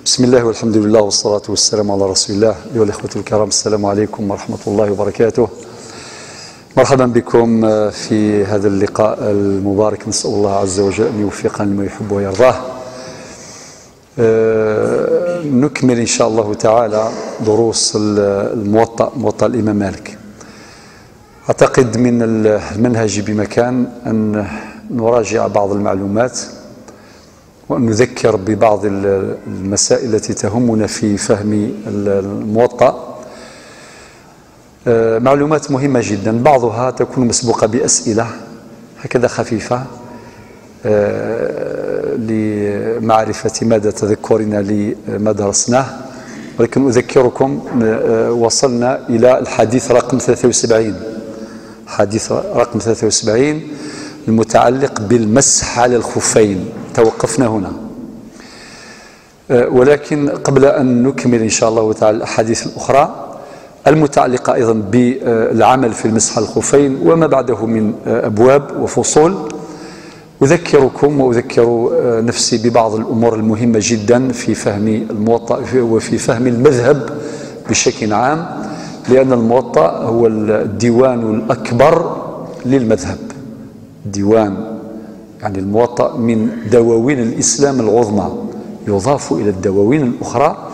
بسم الله والحمد لله والصلاة والسلام على رسول الله. أيها الإخوة الكرام، السلام عليكم ورحمة الله وبركاته. مرحبا بكم في هذا اللقاء المبارك. نسأل الله عز وجل أن يوفقنا لما يحب ويرضاه. نكمل إن شاء الله تعالى دروس موطأ الإمام مالك. أعتقد من المنهج بمكان أن نراجع بعض المعلومات وأن نذكر ببعض المسائل التي تهمنا في فهم الموطأ. معلومات مهمة جدا، بعضها تكون مسبوقة بأسئلة هكذا خفيفة لمعرفة مدى تذكرنا لما درسناه، ولكن أذكركم وصلنا إلى الحديث رقم 73، حديث رقم 73 المتعلق بالمسح على الخفين. توقفنا هنا، ولكن قبل أن نكمل إن شاء الله تعالى الأحاديث الأخرى المتعلقة أيضا بالعمل في المسح على الخفين وما بعده من أبواب وفصول، أذكركم وأذكر نفسي ببعض الأمور المهمة جدا في فهم الموطأ وفي فهم المذهب بشكل عام، لأن الموطأ هو الديوان الأكبر للمذهب. ديوان يعني الموطأ من دواوين الإسلام العظمى، يضاف إلى الدواوين الأخرى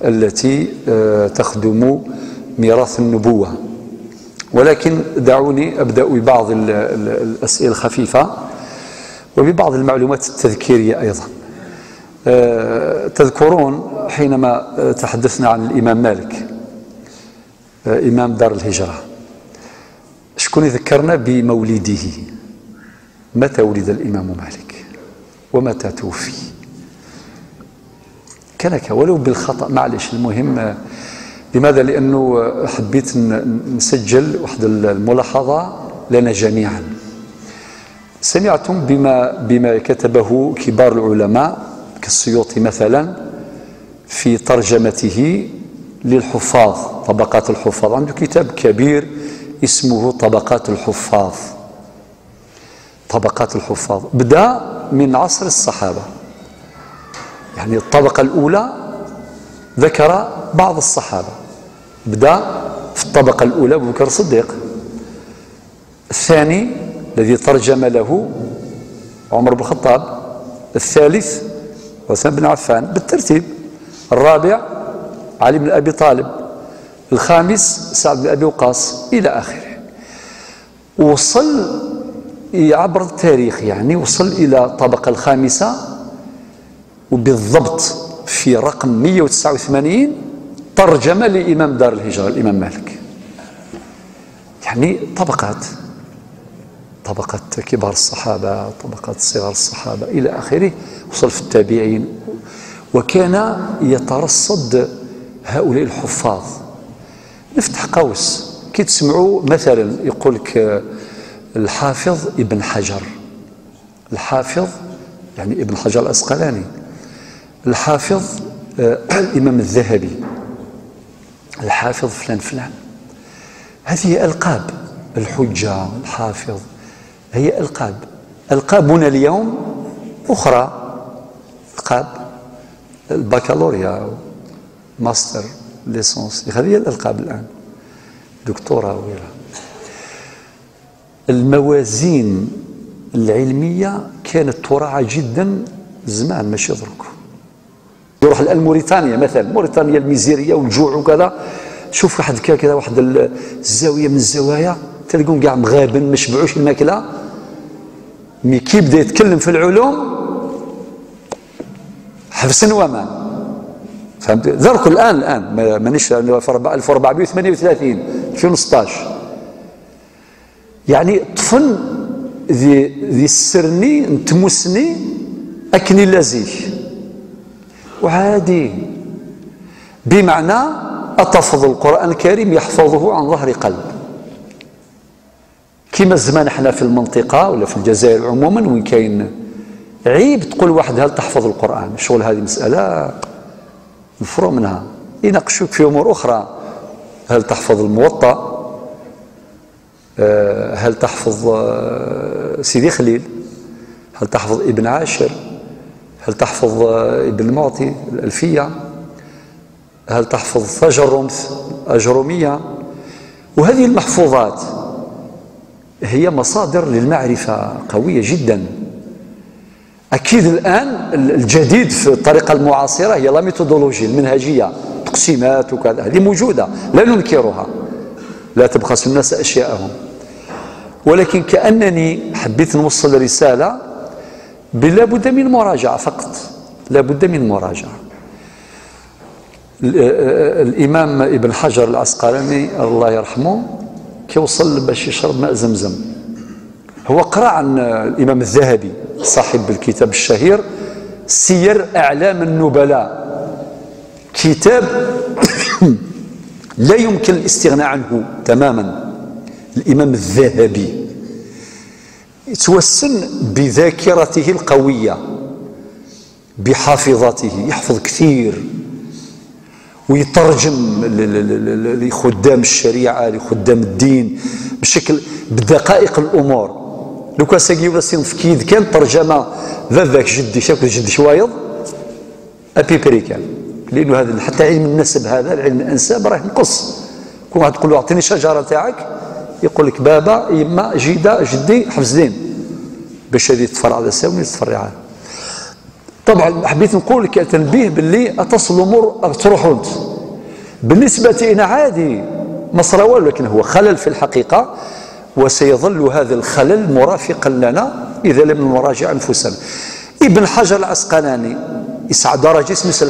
التي تخدم ميراث النبوة. ولكن دعوني أبدأ ببعض الأسئلة الخفيفة وببعض المعلومات التذكيرية أيضا. تذكرون حينما تحدثنا عن الإمام مالك إمام دار الهجرة، شكون ذكرنا بمولده؟ متى ولد الإمام مالك ومتى توفي؟ كان ولو بالخطأ، معلش. المهم لماذا؟ لأنه حبيت نسجل واحد الملاحظة لنا جميعا. سمعتم بما كتبه كبار العلماء كالسيوطي مثلا في ترجمته للحفاظ، طبقات الحفاظ. عنده كتاب كبير اسمه طبقات الحفاظ. طبقات الحفاظ بدأ من عصر الصحابة، يعني الطبقة الأولى ذكر بعض الصحابة، بدأ في الطبقة الأولى أبو بكر الصديق، الثاني الذي ترجم له عمر بن الخطاب، الثالث عثمان بن عفان بالترتيب، الرابع علي بن أبي طالب، الخامس سعد بن أبي وقاص إلى آخره. وصل عبر التاريخ، يعني وصل إلى الطبقة الخامسة، وبالضبط في رقم 189 ترجمة لإمام دار الهجرة الإمام مالك. يعني طبقات كبار الصحابة، طبقات صغار الصحابة إلى آخره، وصل في التابعين. وكان يترصد هؤلاء الحفاظ. نفتح قوس كي تسمعوا مثلا يقول لك الحافظ ابن حجر، الحافظ يعني ابن حجر الأسقلاني، الحافظ الإمام الذهبي، الحافظ فلان فلان. هذه ألقاب، الحجة، الحافظ، هي ألقاب. ألقابنا اليوم أخرى، ألقاب البكالوريا، ماستر، ليسونس، هذه الألقاب الآن، دكتوراه وغيرها. الموازين العلمية كانت تراعى جدا زمان، ماشي درك. يروح الآن موريتانيا مثلا، موريتانيا الميزيرية والجوع وكذا، شوف واحد كذا واحد الزاوية من الزوايا تلقون كاع مغابن ما شبعوش الماكلة، مي كي بدا يتكلم في العلوم حفص ومان. فهمت؟ ذرك الآن مانيش في 1438 2016، يعني طفن ذي السرني نتمسني أكني لازيك وعادي، بمعنى أتفض القرآن الكريم يحفظه عن ظهر قلب. كما زمان احنا في المنطقة ولا في الجزائر عموما وين كاين عيب تقول واحد هل تحفظ القرآن، شغل هذه مسألة مفروغ منها. يناقشوك في أمور أخرى، هل تحفظ الموطأ، هل تحفظ سيدي خليل، هل تحفظ ابن عاشر، هل تحفظ ابن المعطي الألفية؟ هل تحفظ تجرمث أجرومية؟ وهذه المحفوظات هي مصادر للمعرفة قوية جدا. أكيد الآن الجديد في الطريقة المعاصرة هي لا ميثودولوجي المنهجية، تقسيمات وكذا، هذه موجودة لا ننكرها، لا تبخس الناس أشياءهم، ولكن كأنني حبيت نوصل رسالة بلا بد من مراجعة فقط، لا بد من مراجعة. الإمام ابن حجر العسقلاني الله يرحمه كيوصل باش يشرب ماء زمزم، هو قرأ عن الإمام الذهبي صاحب الكتاب الشهير سير أعلام النبلاء، كتاب لا يمكن الاستغناء عنه تماما. الإمام الذهبي توسن بذاكرته القوية، بحافظته، يحفظ كثير ويترجم لخدام الشريعة لخدام الدين بشكل بدقائق الأمور. لو كان ساقي ولا سينفكيد كان ترجمة ذاك جدي شاف جدي شوايض أبيبريكان، لأنه هذا حتى علم النسب، هذا العلم الأنساب راه نقص. كون واحد تقول له أعطيني الشجرة تاعك يقول لك بابا يما جيدة جدي حفظ دين باش هذه تفرع على ساوني تفرع. طبعا حبيت نقول لك تنبيه باللي اتصل الامور تروحونت بالنسبه لنا عادي ما صرا والو، لكن هو خلل في الحقيقه، وسيظل هذا الخلل مرافقا لنا اذا لم نراجع انفسنا. ابن حجر العسقلاني يسعى درجه اسمه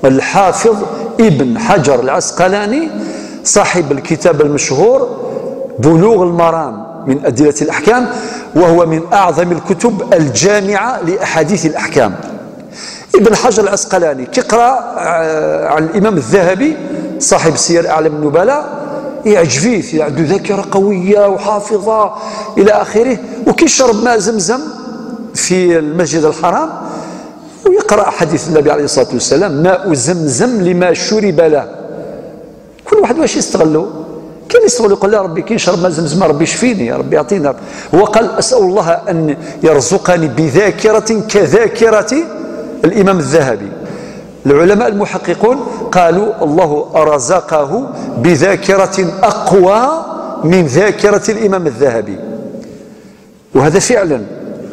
الحافظ ابن حجر العسقلاني صاحب الكتاب المشهور بلوغ المرام من أدلة الأحكام، وهو من أعظم الكتب الجامعة لأحاديث الأحكام. ابن حجر العسقلاني كيقرأ عن الإمام الذهبي صاحب سير أعلام النبلاء يعجبيه، عنده ذاكرة قوية وحافظة إلى آخره، وكيشرب ماء زمزم في المسجد الحرام ويقرأ حديث النبي عليه الصلاة والسلام ماء زمزم لما شرب له. كل واحد واش يستغلوا، كان يستغل يقول لا ربي كي نشرب ماء زمزم ربي يشفيني يا ربي يعطينا. هو قال أسأل الله أن يرزقني بذاكرة كذاكرة الإمام الذهبي. العلماء المحققون قالوا الله رزقه بذاكرة أقوى من ذاكرة الإمام الذهبي، وهذا فعلا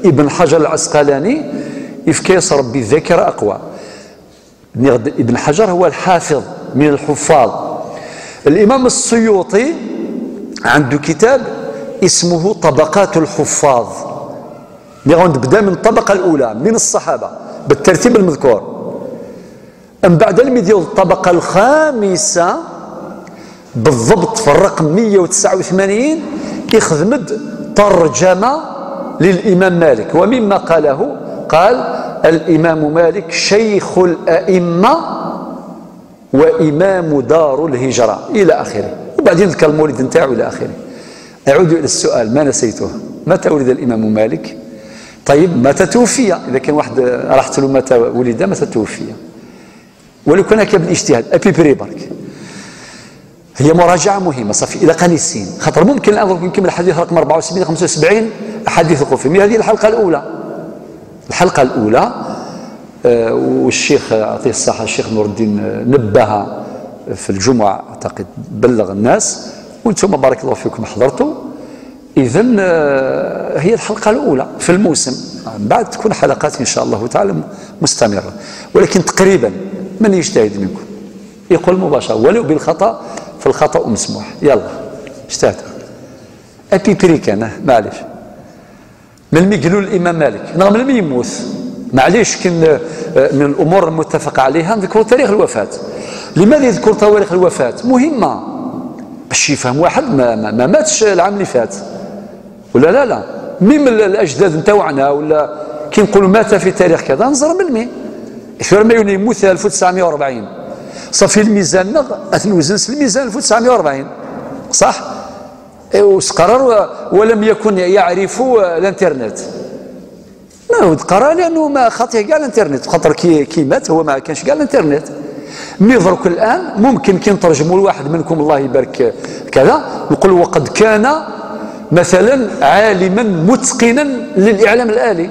ابن حجر العسقلاني يفكيس ربي الذاكرة أقوى. ابن حجر هو الحافظ من الحفاظ. الإمام السيوطي عنده كتاب اسمه طبقات الحفاظ، نبدأ من الطبقة الأولى من الصحابة بالترتيب المذكور، أم بعد المديو الطبقة الخامسة بالضبط في الرقم 189 يخدمد ترجمة للإمام مالك. ومما قاله قال الإمام مالك شيخ الأئمة وإمام دار الهجرة إلى آخره، وبعدين ذكر المولد نتاعو إلى آخره. أعود إلى السؤال ما نسيته، متى ولد الإمام مالك؟ طيب متى توفي؟ إذا كان واحد رحت له متى ولد متى توفي، ولو كان هكا بالاجتهاد أبي بري برك. هي مراجعة مهمة صافي إلى قنيسين، خاطر ممكن الآن نكمل الحديث رقم 74 75 أحاديث الخفي. هذه الحلقة الأولى والشيخ يعطيه الصحة الشيخ نور الدين نبه في الجمعة أعتقد بلغ الناس، وانتم بارك الله فيكم حضرتوا. إذن هي الحلقة الأولى في الموسم، بعد تكون حلقات إن شاء الله تعالى مستمرة، ولكن تقريبا من يجتهد منكم يقول مباشرة ولو بالخطأ، فالخطأ مسموح. يلا اجتهد أبي بريكان معليش من ميقلوا الإمام مالك نغم لم يموت معليش. كن من الأمور المتفق عليها نذكر تاريخ الوفاة. لماذا يذكر تواريخ الوفاة؟ مهمة باش يفهم واحد ما ماتش العام اللي فات ولا لا ميم الأجداد نتاوعنا، ولا كي نقولوا مات في تاريخ كذا نزر من مين إثر ما يموت 1940 صافي الميزان أثنوزنس الميزان 1940 صح؟ وسقرر ولم يكن يعرف الانترنت. ما تقرا لانه ما خاطيه كاع الانترنت، خاطر كي مات هو ما كانش كاع الانترنت. مي درك الان ممكن كي نترجموا لواحد منكم الله يبارك كذا نقول وقد كان مثلا عالما متقنا للاعلام الالي،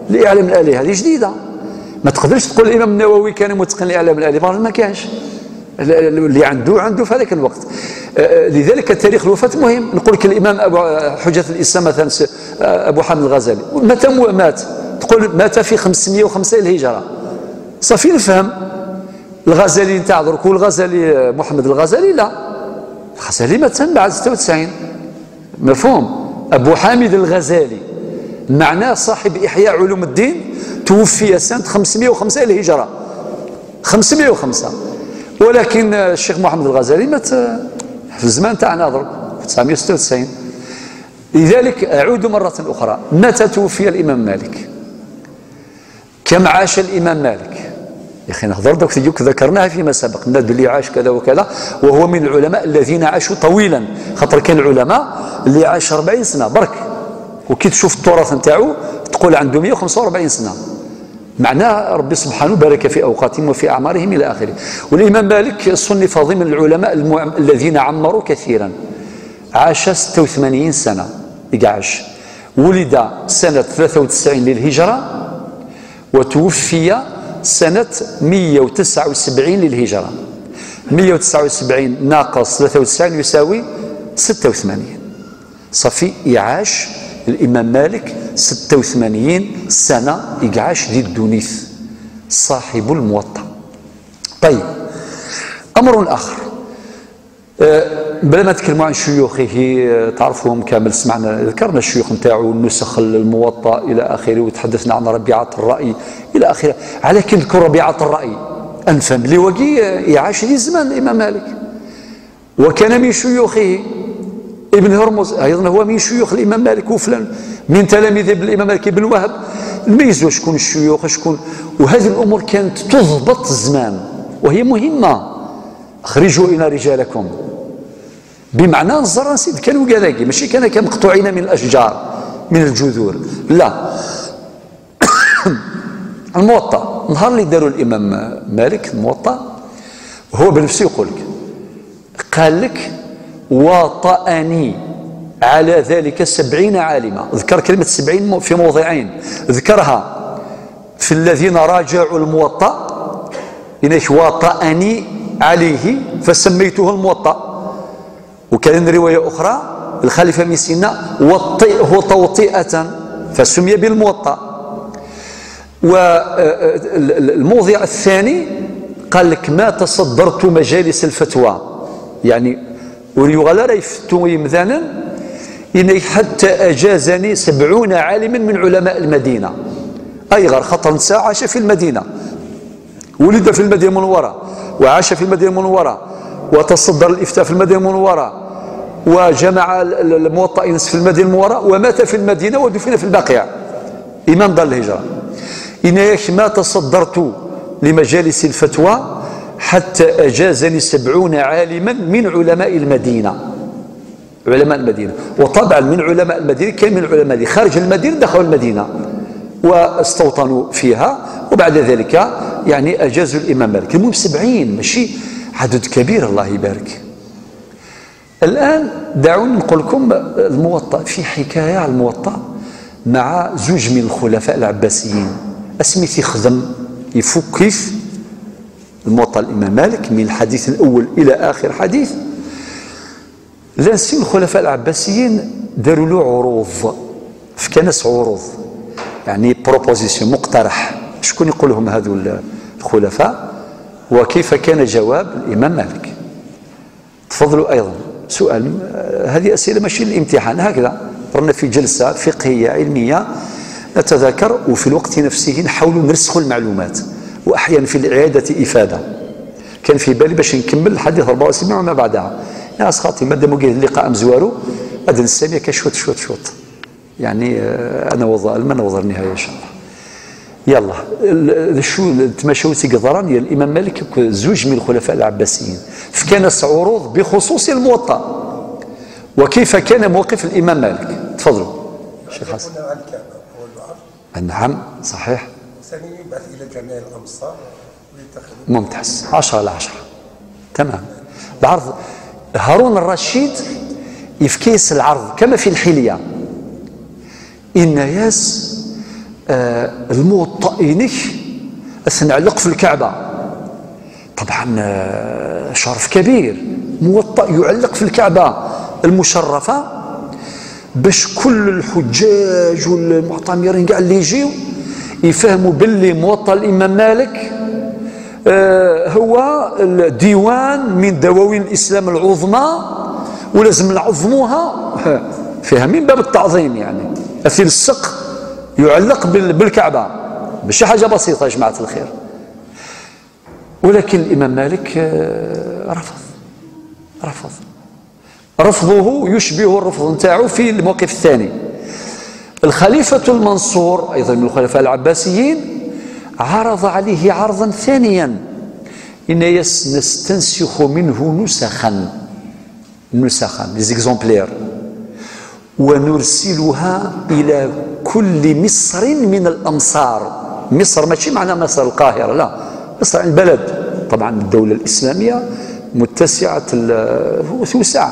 لإعلام الآلهة هذه جديدة. ما تقدرش تقول الإمام النووي كان متقن لإعلام الآلهة، ما كانش. اللي عنده في هذاك الوقت. لذلك تاريخ الوفاة مهم. نقول لك الإمام حجة الإسلام مثلا أبو حامد الغزالي متى مات؟ تقول مات في 505 الهجرة. صافي نفهم. الغزالي نتاع درك والغزالي محمد الغزالي لا، الغزالي مات بعد 96. مفهوم؟ أبو حامد الغزالي معناه صاحب إحياء علوم الدين، توفي سنة 505 الهجرة، 505. ولكن الشيخ محمد الغزالي مات في الزمان تاعنا درك 996. لذلك أعود مرة أخرى، متى توفي الإمام مالك؟ كم عاش الإمام مالك؟ يا أخي نهضر دوك ذكرناها فيما سبق، الناس باللي عاش كذا وكذا، وهو من العلماء الذين عاشوا طويلا. خاطر كان العلماء اللي عاش 40 سنة برك، وكي تشوف التراث نتاعو تقول عنده 145 سنة. معناه ربي سبحانه بارك في أوقاتهم وفي أعمارهم إلى آخره. والإمام مالك صنف ضمن العلماء الذين عمروا كثيرا، عاش 86 سنة عاش. ولد سنة 93 للهجرة وتوفي سنة 179 للهجرة. 179 ناقص 93 يساوي 86. صافي يعاش الإمام مالك 86 سنة يعاش ذي الدنيث، صاحب الموطأ. طيب، أمر آخر، بلا ما نتكلموا عن شيوخه تعرفوهم كامل، سمعنا ذكرنا الشيوخ نتاعو، النسخ الموطأ إلى آخره، وتحدثنا عن ربيعة الرأي إلى آخره. على كي نذكر ربيعة الرأي أنفهم اللي وقي يعاش ذي الزمان الإمام مالك، وكان من شيوخه ابن هرمز أيضا هو من شيوخ الإمام مالك، وفلان من تلاميذ الإمام مالك بن وهب. نميزوا شكون الشيوخ شكون، وهذه الأمور كانت تضبط الزمان وهي مهمة. أخرجوا إلى رجالكم، بمعنى الزرع سيد كانوا كذاكي، ماشي كانوا كمقطوعين من الأشجار من الجذور، لا. الموطأ، نهار اللي داروا الإمام مالك الموطأ هو بنفسه يقول لك، قال لك وطأني على ذلك 70 عالمة. ذكر كلمة 70 في موضعين، ذكرها في الذين راجعوا الموطأ، إنك وطأني عليه فسميته الموطأ. وكان رواية أخرى الخليفة من سينا وطئه توطئة فسمي بالموطأ. والموضع الثاني قال لك ما تصدرت مجالس الفتوى، يعني وليغلا راه يفتو مثلا إني حتى أجازني 70 عالما من علماء المدينة. أي غير خطر نساء عاش في المدينة، ولد في المدينة المنورة وعاش في المدينة المنورة وتصدر الإفتاء في المدينة المنورة وجمع الموطئين في المدينة المنورة ومات في المدينة ودفن في البقيع، إمام دار الهجرة. إني ما تصدرت لمجالس الفتوى حتى أجازني 70 عالما من علماء المدينة، علماء المدينة. وطبعا من علماء المدينة كان من العلماء اللي خارج المدينة دخلوا المدينة واستوطنوا فيها، وبعد ذلك يعني أجازوا الإمام مالك. المهم 70 ماشي عدد كبير، الله يبارك. الآن دعوني نقول لكم الموطأ، في حكاية على الموطأ مع زوج من الخلفاء العباسيين، اسميتي خدم يفك كيف الموطأ الإمام مالك من الحديث الأول إلى آخر حديث. لانسين الخلفاء العباسيين داروا له عروض، في كنس عروض يعني بروبوزيسيون، مقترح. شكون يقول لهم هذو الخلفاء وكيف كان جواب الإمام مالك؟ تفضلوا. أيضا سؤال، هذه أسئلة ماشي الامتحان، هكذا رنا في جلسة فقهية علمية نتذاكر، وفي الوقت نفسه نحاول نرسخ المعلومات، وأحيانا في الإعادة إفادة. كان في بالي باش نكمل الحديث 74 وما بعدها، ناس خاطي مادام وقيت اللقاء مزوارو غادي نستمع كشوط شوط شوط، يعني أنا وضع النهاية إن شاء الله. يلا شو تماشاوتي قدران يا الإمام مالك زوج من الخلفاء العباسيين، فكان عروض بخصوص الموطأ وكيف كان موقف الإمام مالك. تفضلوا شيخ حسن. نعم صحيح. ثانيا يبعث إلى جميع الأمصار ممتاز، 10 على 10 تمام. العرض هارون الرشيد يفكيس العرض كما في الحلية، إن ياس الموطأ إنك أثنعلق في الكعبة. طبعا شرف كبير، موطأ يعلق في الكعبة المشرفة باش كل الحجاج والمعتمرين كاع اللي يجيو يفهموا باللي موطأ الإمام مالك هو الديوان من دواوين الإسلام العظمى ولازم نعظموها فيها من باب التعظيم. يعني أثير السق يعلق بالكعبة مش حاجة بسيطة يا جماعة الخير. ولكن الإمام مالك رفضه يشبه الرفض نتاعو في الموقف الثاني. الخليفة المنصور أيضا من الخلفاء العباسيين عرض عليه عرضا ثانيا، إن نستنسخ منه نسخا ليزيكزومبلير ونرسلها إلى كل مصر من الأمصار. مصر ماشي معنى مصر القاهرة، لا، مصر البلد. طبعا الدولة الإسلامية متسعة الوسع،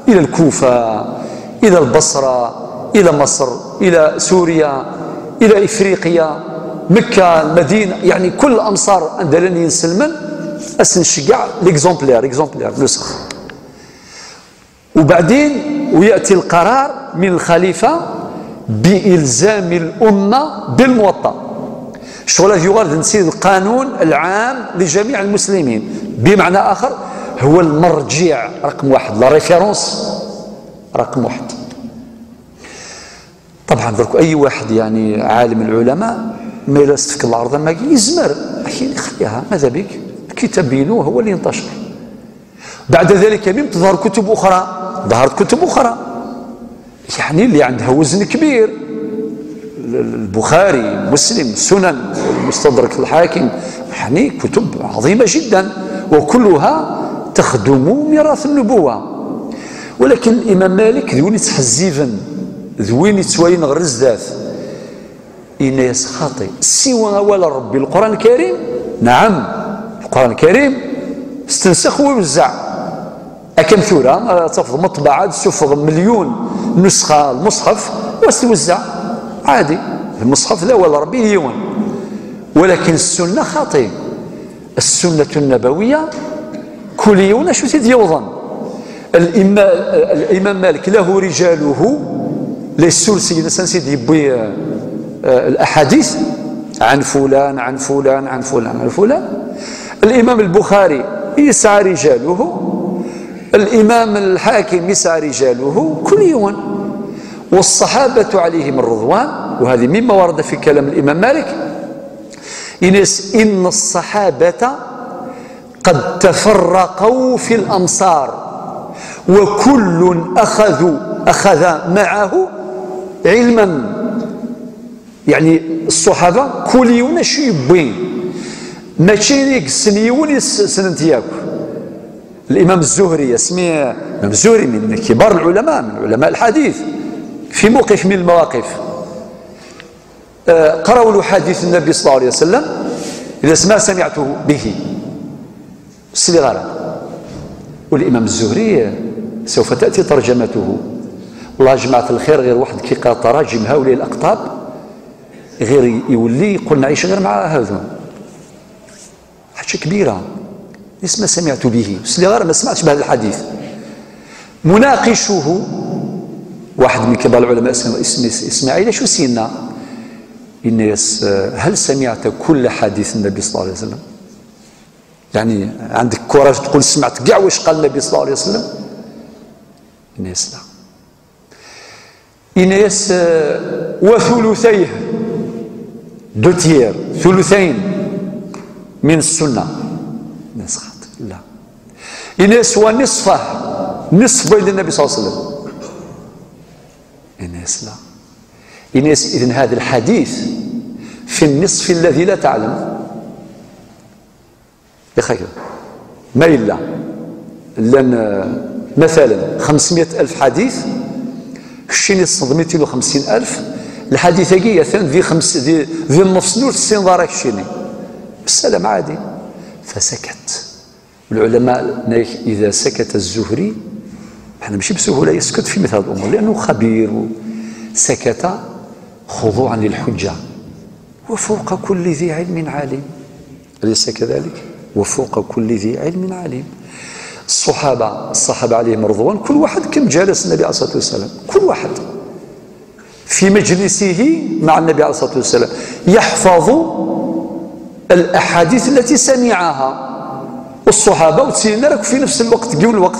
إلى الكوفة، إلى البصرة، إلى مصر، إلى سوريا، إلى إفريقيا، مكة، المدينة، يعني كل أمصار أندلني سلما أسنشجع ليكزومبلير نسخ. وبعدين ويأتي القرار من الخليفة بإلزام الأمة بالموطأ. شغل يغرد نسير القانون العام لجميع المسلمين، بمعنى آخر هو المرجع رقم واحد، لا ريفيرونس رقم واحد. طبعا درك أي واحد يعني عالم العلماء ما يلاستفك العرض ما يزمر خليها، ماذا بك الكتاب بينه هو اللي ينتشر. بعد ذلك من تظهر كتب أخرى، ظهرت كتب أخرى يعني اللي عندها وزن كبير، البخاري، مسلم، سنن، المستدرك الحاكم، يعني كتب عظيمة جدا وكلها تخدم ميراث النبوة. ولكن الإمام مالك ذوين تحزيفا ذوين تسوين غرز ذات إناس خاطئ سوى ولا ربي. القرآن الكريم نعم القرآن الكريم استنسخ ويوزع أكم ثورة تفضل مطبعة تسفغ مليون نسخة المصحف واستوزع عادي. المصحف لا ولا ربي ليون. ولكن السنة خاطئ، السنة النبوية كل يوم شو تديوضا. الإمام مالك له رجاله ليسور سيدنا سيدي يبوي الأحاديث عن فلان عن فلان عن فلان عن فلان. الإمام البخاري يسعى رجاله، الإمام الحاكم يسعى رجاله كل يوم. والصحابة عليهم الرضوان، وهذه مما ورد في كلام الإمام مالك، إن الصحابة قد تفرقوا في الأمصار وكل أخذ معه علما. يعني الصحابة كل يوم شو يبين ماشي سنيون سننتياك. الإمام الزهري اسمه الإمام الزهري من كبار العلماء، من علماء الحديث، في موقف من المواقف قرأوا له حديث النبي صلى الله عليه وسلم إذا ما سمعته به الصغار. والإمام الزهري سوف تأتي ترجمته. والله جماعة الخير غير واحد كي قرأ تراجم هؤلاء الأقطاب غير يولي يقول نعيش غير مع هذا حاجة كبيرة. ليس ما سمعت به الصغار ما سمعتش بهذا الحديث. مناقشه واحد من كبار العلماء اسمه إسماعيل شو سينا الناس، هل سمعت كل حديث النبي صلى الله عليه وسلم؟ يعني عندك كوراج تقول سمعت كاع واش قال النبي صلى الله عليه وسلم؟ الناس لا. الناس وثلثيه دوتير ثلثين من السنة الناس خاطئ لا. الناس ونصفه نصف بين النبي صلى الله عليه وسلم الناس لا. الناس إذن هذا الحديث في النصف الذي لا تعلم يا خير ما إلا لأن مثلا 500,000 حديث كشيني صد 250,000 الحديث هي ذي النص نور السين ضارك شيني السلام عادي. فسكت العلماء إذا سكت الزهري احنا ماشي بسهولة يسكت في مثل هذه الأمور لأنه خبير سكت خضوعا للحجة وفوق كل ذي علم عليم، أليس كذلك؟ وفوق كل ذي علم عليم. الصحابة عليهم رضوان كل واحد كم جالس النبي عليه الصلاة والسلام، كل واحد في مجلسه مع النبي عليه الصلاة والسلام يحفظ الأحاديث التي سمعها. والصحابة وتسيرنا لك في نفس الوقت جيو الوقت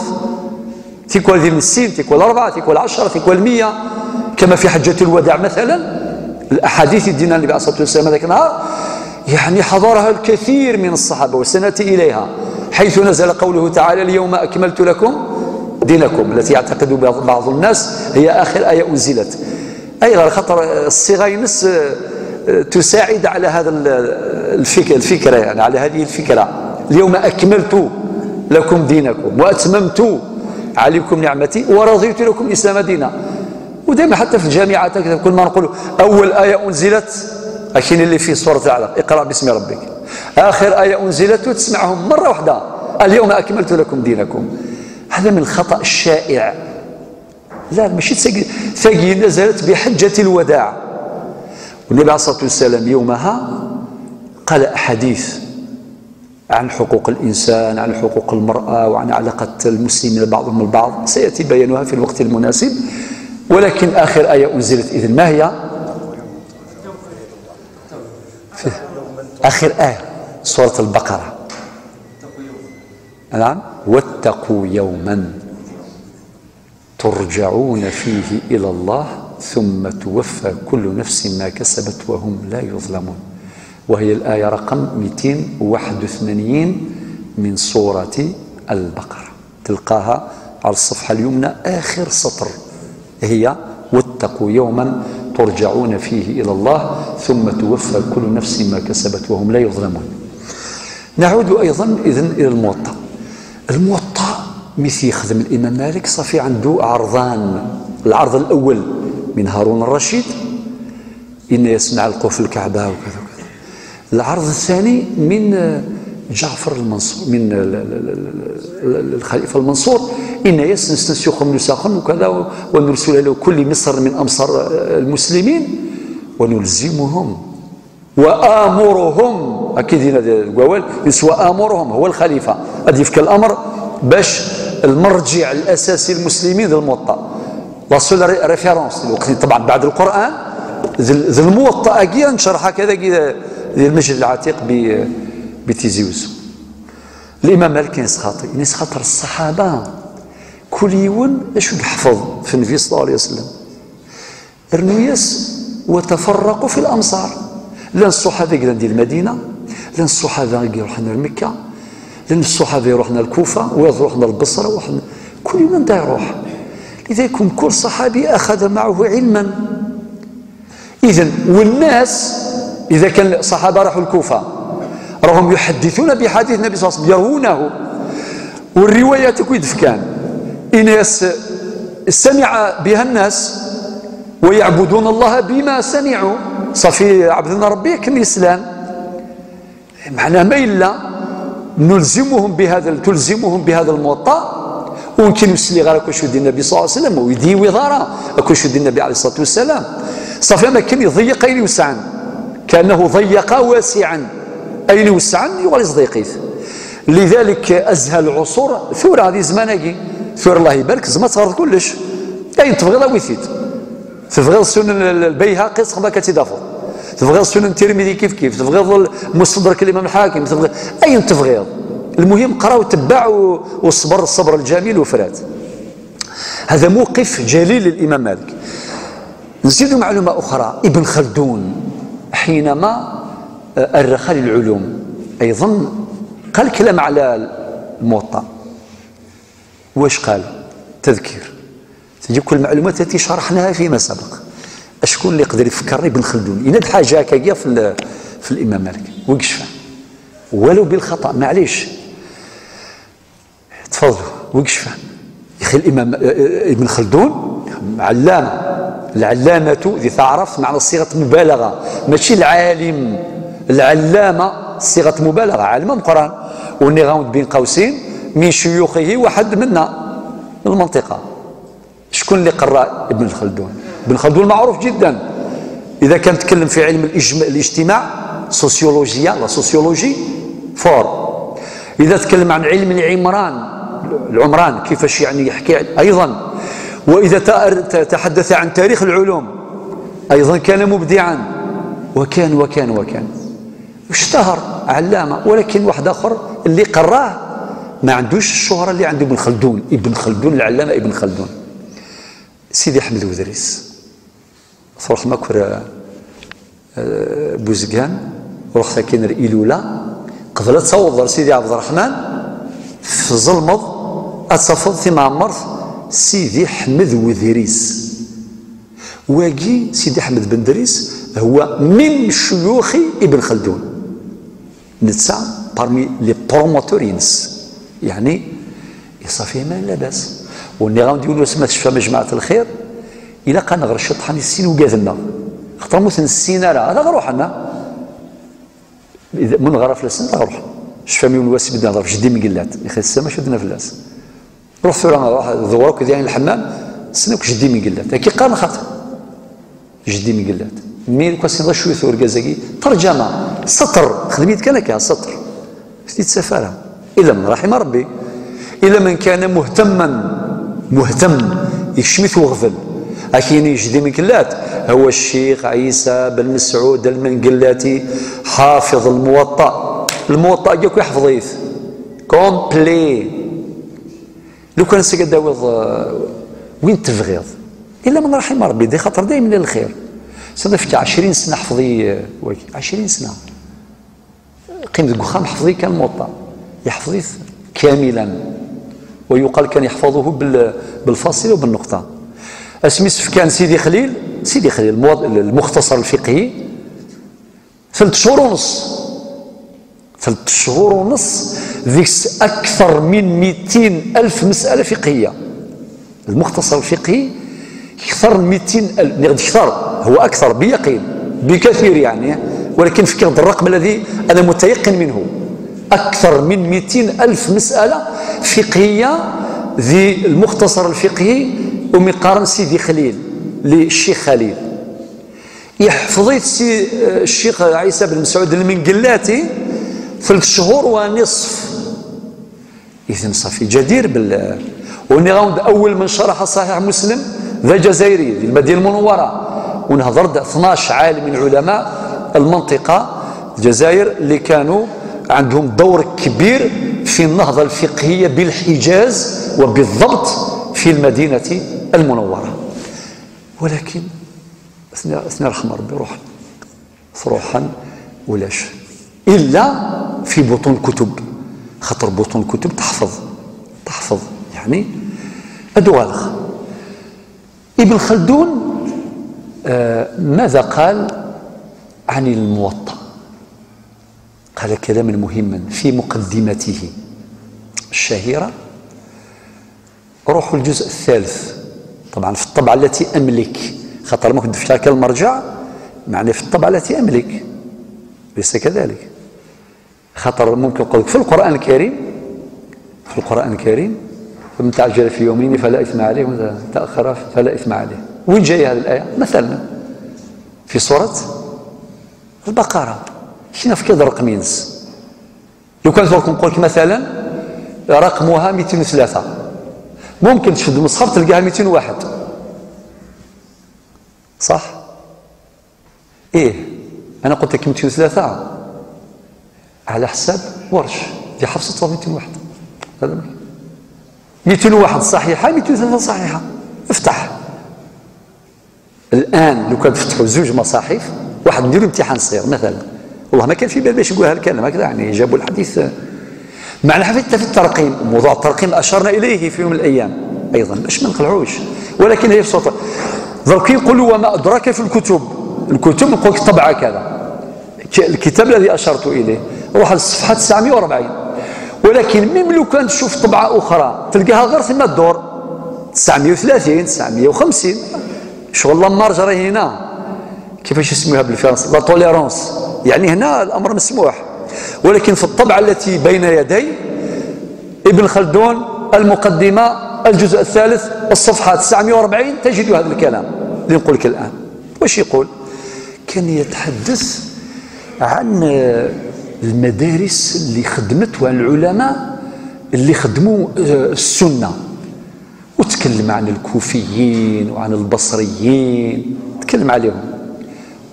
تيكوال ذي السين تيكوال 4 تيكوال 10 تيكوال 100 كما في حجة الوداع مثلا. الأحاديث دينا النبي عليه الصلاة والسلام هذاك النهار يعني حضرها الكثير من الصحابة وسنأتي إليها، حيث نزل قوله تعالى اليوم أكملت لكم دينكم، التي يعتقد بعض الناس هي آخر آية أنزلت. أيضا خطر الصيغة ينس تساعد على هذا الفكرة، يعني على هذه الفكرة. اليوم أكملت لكم دينكم وأتممت عليكم نعمتي ورضيت لكم الإسلام دينا. ودائما حتى في الجامعات كل ما نقول أول آية أنزلت أكين اللي في سورة الأعراف اقرأ باسم ربك، آخر آية أنزلت وتسمعهم مرة واحدة اليوم أكملت لكم دينكم. هذا من الخطأ الشائع. لا ماشي ثقي نزلت بحجة الوداع، والنبي عليه الصلاة والسلام يومها قال أحاديث عن حقوق الإنسان، عن حقوق المرأة، وعن علاقة المسلمين بعضهم البعض، سيأتي بيانها في الوقت المناسب. ولكن آخر آية أنزلت إذن ما هي؟ آخر آية سورة البقرة، نعم، واتقوا يوما ترجعون فيه إلى الله ثم توفى كل نفس ما كسبت وهم لا يظلمون. وهي الآية رقم 281 من سورة البقرة، تلقاها على الصفحة اليمنى آخر سطر، هي واتقوا يوما ترجعون فيه إلى الله ثم توفى كل نفس ما كسبت وهم لا يظلمون. نعود أيضا إذن إلى الموطأ. الموطأ مثل يخدم الإمام مالك صافي عنده عرضان. العرض الأول من هارون الرشيد إن يسمع القوف الكعبة وكذا وكذا. العرض الثاني من جعفر المنصور، من الخليفة المنصور، إن يستنسخهم نساخا وكذا ونرسل له كل مصر من أمصار المسلمين ونلزمهم وآمرهم. أكيد هنا الجوال يسوى آمرهم هو الخليفة غادي يفك الأمر باش المرجع الأساسي المسلمين ذا الموطأ لا سول ريفيرونس طبعا بعد القرآن ذا الموطأ كي نشرحها كذا كي المسجد العتيق بتيزي وزو. الإمام مالك ينس خاطر الصحابة كل يوم اش يحفظ في النبي صلى الله عليه وسلم الرنيس وتفرقوا في الأمصار. لان الصحابة يقدروا المدينة، لان الصحابة يروحنا لمكة، لان الصحابة يروحنا الكوفة ويروحنا البصرة، وحنا كل يوم دا يروح. لذلك كل صحابي أخذ معه علما. إذن والناس إذا كان الصحابة راحوا الكوفة راهم يحدثون بحديث النبي صلى الله عليه وسلم يروونه، والروايات كيف كان إناس سمع بها الناس ويعبدون الله بما سمعوا صافي عبدنا ربي كم الإسلام. معناه ما إلا نلزمهم بهذا، تلزمهم بهذا الموطأ. ويمكن يسلي غير كل شو دين النبي صلى الله عليه وسلم ويدي وضارة كل شو دين النبي عليه الصلاة والسلام. صافي ما كان يضيق أين يوسعن، كأنه ضيق واسعا أين يوسعن يغلظ ضيقيث. لذلك أزهى العصور ثورة هذه زمانكي ثورة الله يبارك زعما تغرض كلش أين تبغي لا ويثيت. تبغي السنن البيهقي صحبا كتدافض، تبغي السنن الترمذي كيف تبغي المستدرك الإمام الحاكم، تبغي أين تبغي. المهم قرأ وتبع والصبر الصبر الجميل وفرات. هذا موقف جليل للإمام مالك. نزيد معلومة أخرى، ابن خلدون حينما أرخ للعلوم أيضا قال كلام على الموطأ. واش قال؟ تذكير تجي كل المعلومات التي شرحناها فيما سبق. شكون اللي يقدر يفكر ابن خلدون يناد حاجة هكايا في الإمام مالك وقشفه ولو بالخطأ معليش تفضلوا وقشفه يا أخي. الإمام ابن خلدون علامة، العلامة ذي تعرف معنى صيغة مبالغة، ماشي العالم، العلامة صيغة مبالغة، عالم القرآن. والنغاوند بين قوسين من شيوخه واحد منا من المنطقة. شكون اللي قرأ ابن خلدون؟ ابن خلدون معروف جدا، إذا كان تكلم في علم الاجتماع سوسيولوجيا، لا سوسيولوجي فور. إذا تكلم عن علم العمران كيفاش يعني يحكي أيضا. وإذا تحدث عن تاريخ العلوم أيضا كان مبدعا، وكان اشتهر علامة. ولكن واحد آخر اللي قراه ما عندوش الشهرة اللي عنده ابن خلدون العلامة ابن خلدون. سيدي أحمد بودريس صرخ مكر بوزقان روح ساكن الإيلولا قبل تصور سيدي عبد الرحمن في ظلمض أتصفض ثم عمرت سيدي أحمد بودريس. واجي سيدي أحمد بن دريس هو من شيوخ ابن خلدون، نتسع parmi les promoteurs، يعني يصافي ما لا باس. وني غادي نقولوا اسمها تشفى مجمعة الخير إلا كان غير شطحان السين وقاذنا خاطر موت السين راه هذا غروح لنا من غرف لسن غروح شفى ميون واسي بدنا نهضر في جدي من قلات يا اخي السما شدنا في اللاس روح ثورة روح ذوروك ديال الحمام سنوك جدي من قلات كي قال خاطر جدي من قلات مين كاسين غير شويه ثور كازاكي ترجمه سطر خدميت كان هكا سطر سيت سفاره الا من رحم ربي، الا من كان مهتم يشمث وغفل. أكين يجدي من كلات هو الشيخ عيسى بن مسعود المنقلاتي حافظ الموطأ جاك يحفظيث كومبلي. لو كان سقد داوض وين تفغيض الا من رحم ربي دي خاطر دايما للخير. صدفت 20 سنه حفظي 20 سنه قيمة القخام حفظي كان موطأ يحفظيث كاملا، ويقال كان يحفظه بالفاصله وبالنقطه. اسمي كان سيدي خليل المختصر الفقهي 3 شهور ونص ذيك اكثر من 200 ألف مسألة فقهية. المختصر الفقهي اكثر من 200 ألف، اكثر هو اكثر بيقين بكثير يعني، ولكن فكرة الرقم الذي انا متيقن منه اكثر من 200 ألف مسألة فقهية ذي المختصر الفقهي. ومقارن سيدي خليل للشيخ خليل يحفظيت الشيخ عيسى بن مسعود المنقلاتي 3 شهور ونصف. إذن صافي جدير ونغاوند أول من شرح صحيح مسلم ذا جزائري ذي المدينة المنورة، ونهضر 12 عالم من علماء المنطقة الجزائر اللي كانوا عندهم دور كبير في النهضة الفقهية بالحجاز وبالضبط في المدينة المنورة. ولكن اثناء رحم ربي روحا ولاش إلا في بطون كتب، خاطر بطون كتب تحفظ يعني أدوالغ. ابن خلدون ماذا قال عن الموطأ؟ قال كلاما مهما في مقدمته الشهيرة. روحوا الجزء الثالث طبعا في الطبعة التي أملك، خاطر ما كنت في هذا المرجع معني في الطبعة التي أملك ليس كذلك، خاطر ممكن نقول في القرآن الكريم فمن تعجل في يومين فلا إثم عليه ومن تأخر فلا إثم عليه. وين جاية هذه الآية؟ مثلا في سورة البقرة شنو في كذا رقمين. لو كان نقول لك مثلا رقمها 203 ممكن تشد المصحف تلقاها 201 صح؟ ايه انا قلت لك 203 على حساب ورش دي حفصة 201 هذا 201 صحيحة 203 صحيحة. افتح الآن لو كان تفتحوا 2 مصاحف واحد نديروا امتحان صغير مثلا، والله ما كان في بال باش يقول هالكلام هكذا يعني جابوا الحديث معنى حتى في الترقيم. موضوع الترقيم أشرنا إليه في يوم من الأيام أيضا باش ما نقلعوش، ولكن هي في صوت ذلك يقولوا وما أدراك في الكتب نقول لك طبعة كذا الكتاب الذي أشرت إليه روح الصفحة 940. ولكن ميم لو كان تشوف طبعة أخرى تلقاها غير ثم الدور 930 950 شغل لامارج راهي هنا كيفاش يسموها بالفرنسي لا توليرونس، يعني هنا الأمر مسموح. ولكن في الطبعة التي بين يدي ابن خلدون المقدمة الجزء الثالث الصفحة 940 تجد هذا الكلام اللي نقول لك الآن. واش يقول؟ كان يتحدث عن المدارس اللي خدمت والعلماء اللي خدموا السنة، وتكلم عن الكوفيين وعن البصريين، تكلم عليهم،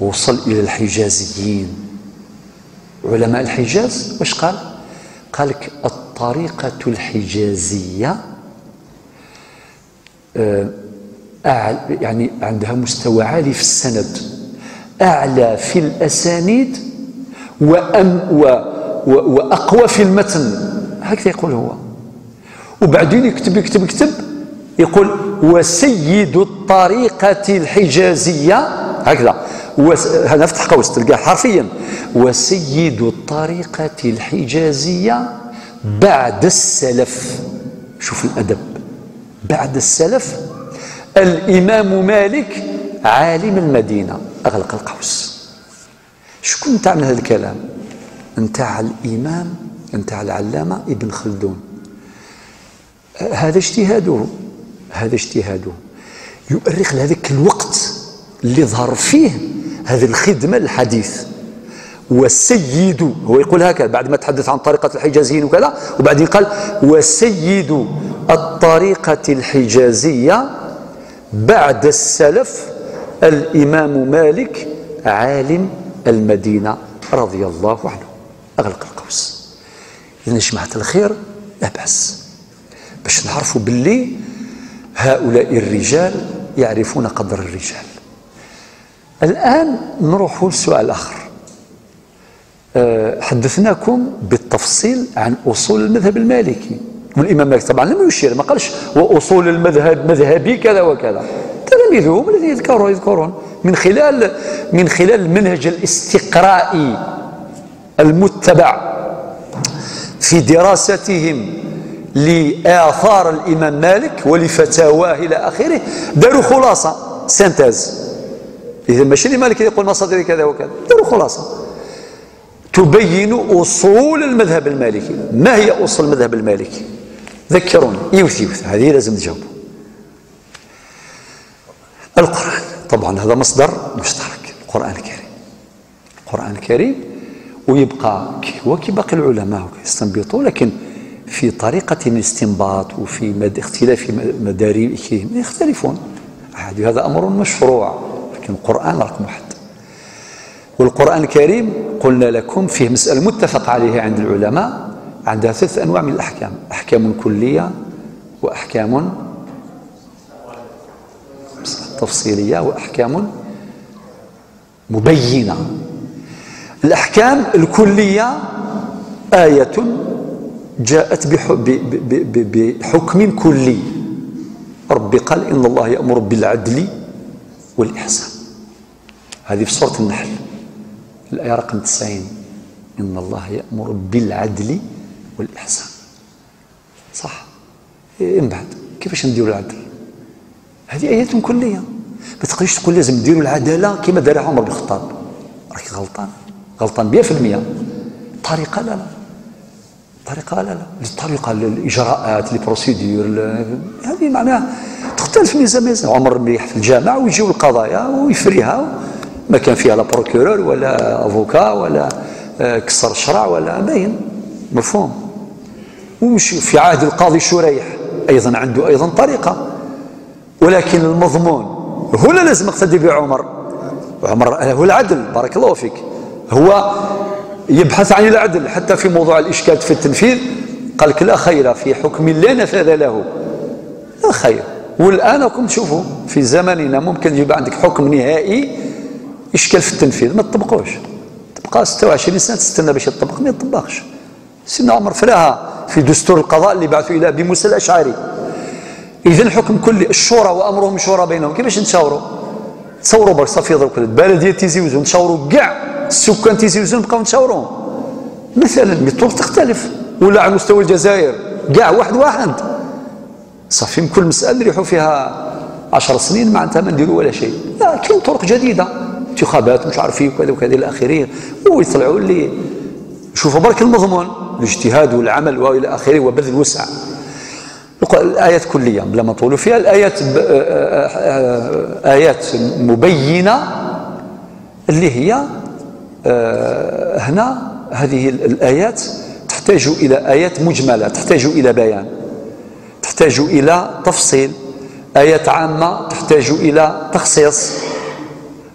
ووصل إلى الحجازيين. علماء الحجاز واش قال؟ قال لك الطريقة الحجازية يعني عندها مستوى عالي في السند، أعلى في الأسانيد وأقوى في المتن، هكذا يقول هو. وبعدين يكتب يقول وسيد الطريقة الحجازية، هكذا هذا افتح قوس تلقاه حرفيا، وسيد الطريقة الحجازية بعد السلف. شوف الأدب، بعد السلف الإمام مالك عالم المدينة. أغلق القوس. شكون نتاع من هذا الكلام؟ نتاع الإمام، نتاع العلامة ابن خلدون. هذا اجتهاده، هذا اجتهاده يؤرخ لهذاك الوقت اللي ظهر فيه هذه الخدمة الحديث. والسيد، هو يقول هكذا بعد ما تحدث عن طريقة الحجازيين وكذا، وبعدين قال وسيد الطريقة الحجازية بعد السلف الإمام مالك عالم المدينة رضي الله عنه. أغلق القوس. إذا جماعة الخير لا بأس باش نعرفوا باللي هؤلاء الرجال يعرفون قدر الرجال. الآن نروح لسؤال آخر. حدثناكم بالتفصيل عن أصول المذهب المالكي، والإمام مالك طبعا لم يشير، ما قالش وأصول المذهب مذهبي كذا وكذا، تلاميذهم الذين يذكرون من خلال المنهج الاستقرائي المتبع في دراستهم لآثار الإمام مالك ولفتاواه إلى آخره، داروا خلاصة سينتاز. إذا ماشي الإمام مالك يقول مصادر كذا وكذا، داروا خلاصة تبين أصول المذهب المالكي. ما هي أصول المذهب المالكي؟ ذكروني. يوث هذه لازم تجاوبوا. القرآن طبعا هذا مصدر مشترك، القرآن الكريم. القرآن الكريم، ويبقى هو كباقي العلماء يستنبطوا، لكن في طريقة الاستنباط وفي اختلاف مداركهم يختلفون. هذا أمر مشروع، لكن القرآن رقم واحد. والقرآن الكريم قلنا لكم فيه مسألة متفق عليها عند العلماء، عندها 3 أنواع من الأحكام: أحكام كلية، وأحكام تفصيلية، وأحكام مبينة. الأحكام الكلية آية جاءت بحكم كلي. ربي قال إن الله يأمر بالعدل والإحسان، هذه في سورة النحل الآية رقم 90. إن الله يأمر بالعدل والإحسان، صح؟ من بعد كيفاش نديروا العدل؟ هذه آيات كلية. ما تقدرش تقول لازم نديروا العدالة كما دارها عمر بن الخطاب، راك غلطان 100%. طريقة لا، طريقة لا، الطريقة الإجراءات البروسيدور هذه معناها تختلف من زمان. عمر مريح في الجامع ويجيو القضايا ويفريها، ما كان فيها لا بروكورور ولا افوكا ولا كسر شرع ولا باين، مفهوم. ومش في عهد القاضي شريح ايضا عنده ايضا طريقه، ولكن المضمون هو لا لازم يقتدي بعمر. عمر هو العدل، بارك الله فيك، هو يبحث عن العدل حتى في موضوع الاشكال في التنفيذ. قال لك لا خير في حكم لا نفاذ له، لا خير. والان راكم تشوفوا في زماننا ممكن يبقى عندك حكم نهائي إشكال في التنفيذ ما تطبقوش، تبقى 26 سنة تستنى باش يطبق، ما يطبقش. سيدنا عمر فراها في دستور القضاء اللي بعثوا إلى أبي موسى الأشعري. إذا الحكم كلي الشورى وأمرهم شورى بينهم. كيفاش نتشاوروا؟ تصوروا برك صافي ضرب البلدية تيزيوزون نتشاوروا كاع السكان تيزيوزون نبقاو نتشاوروا مثلا. الطرق تختلف، ولا على مستوى الجزائر كاع واحد صافي من كل مسألة نريحوا فيها 10 سنين معناتها ما نديروا ولا شيء. لا، كاين طرق جديدة، انتخابات مش عارف وكذا وكذا الى اخره، ويطلعوا اللي شوفوا برك المضمون الاجتهاد والعمل والى اخره وبذل الوسع. الآيات كلية بلا ما نطولوا فيها. الآيات آيات مبينة اللي هي هنا هذه الآيات تحتاج إلى آيات مجملة، تحتاج إلى بيان، تحتاج إلى تفصيل. آيات عامة تحتاج إلى تخصيص،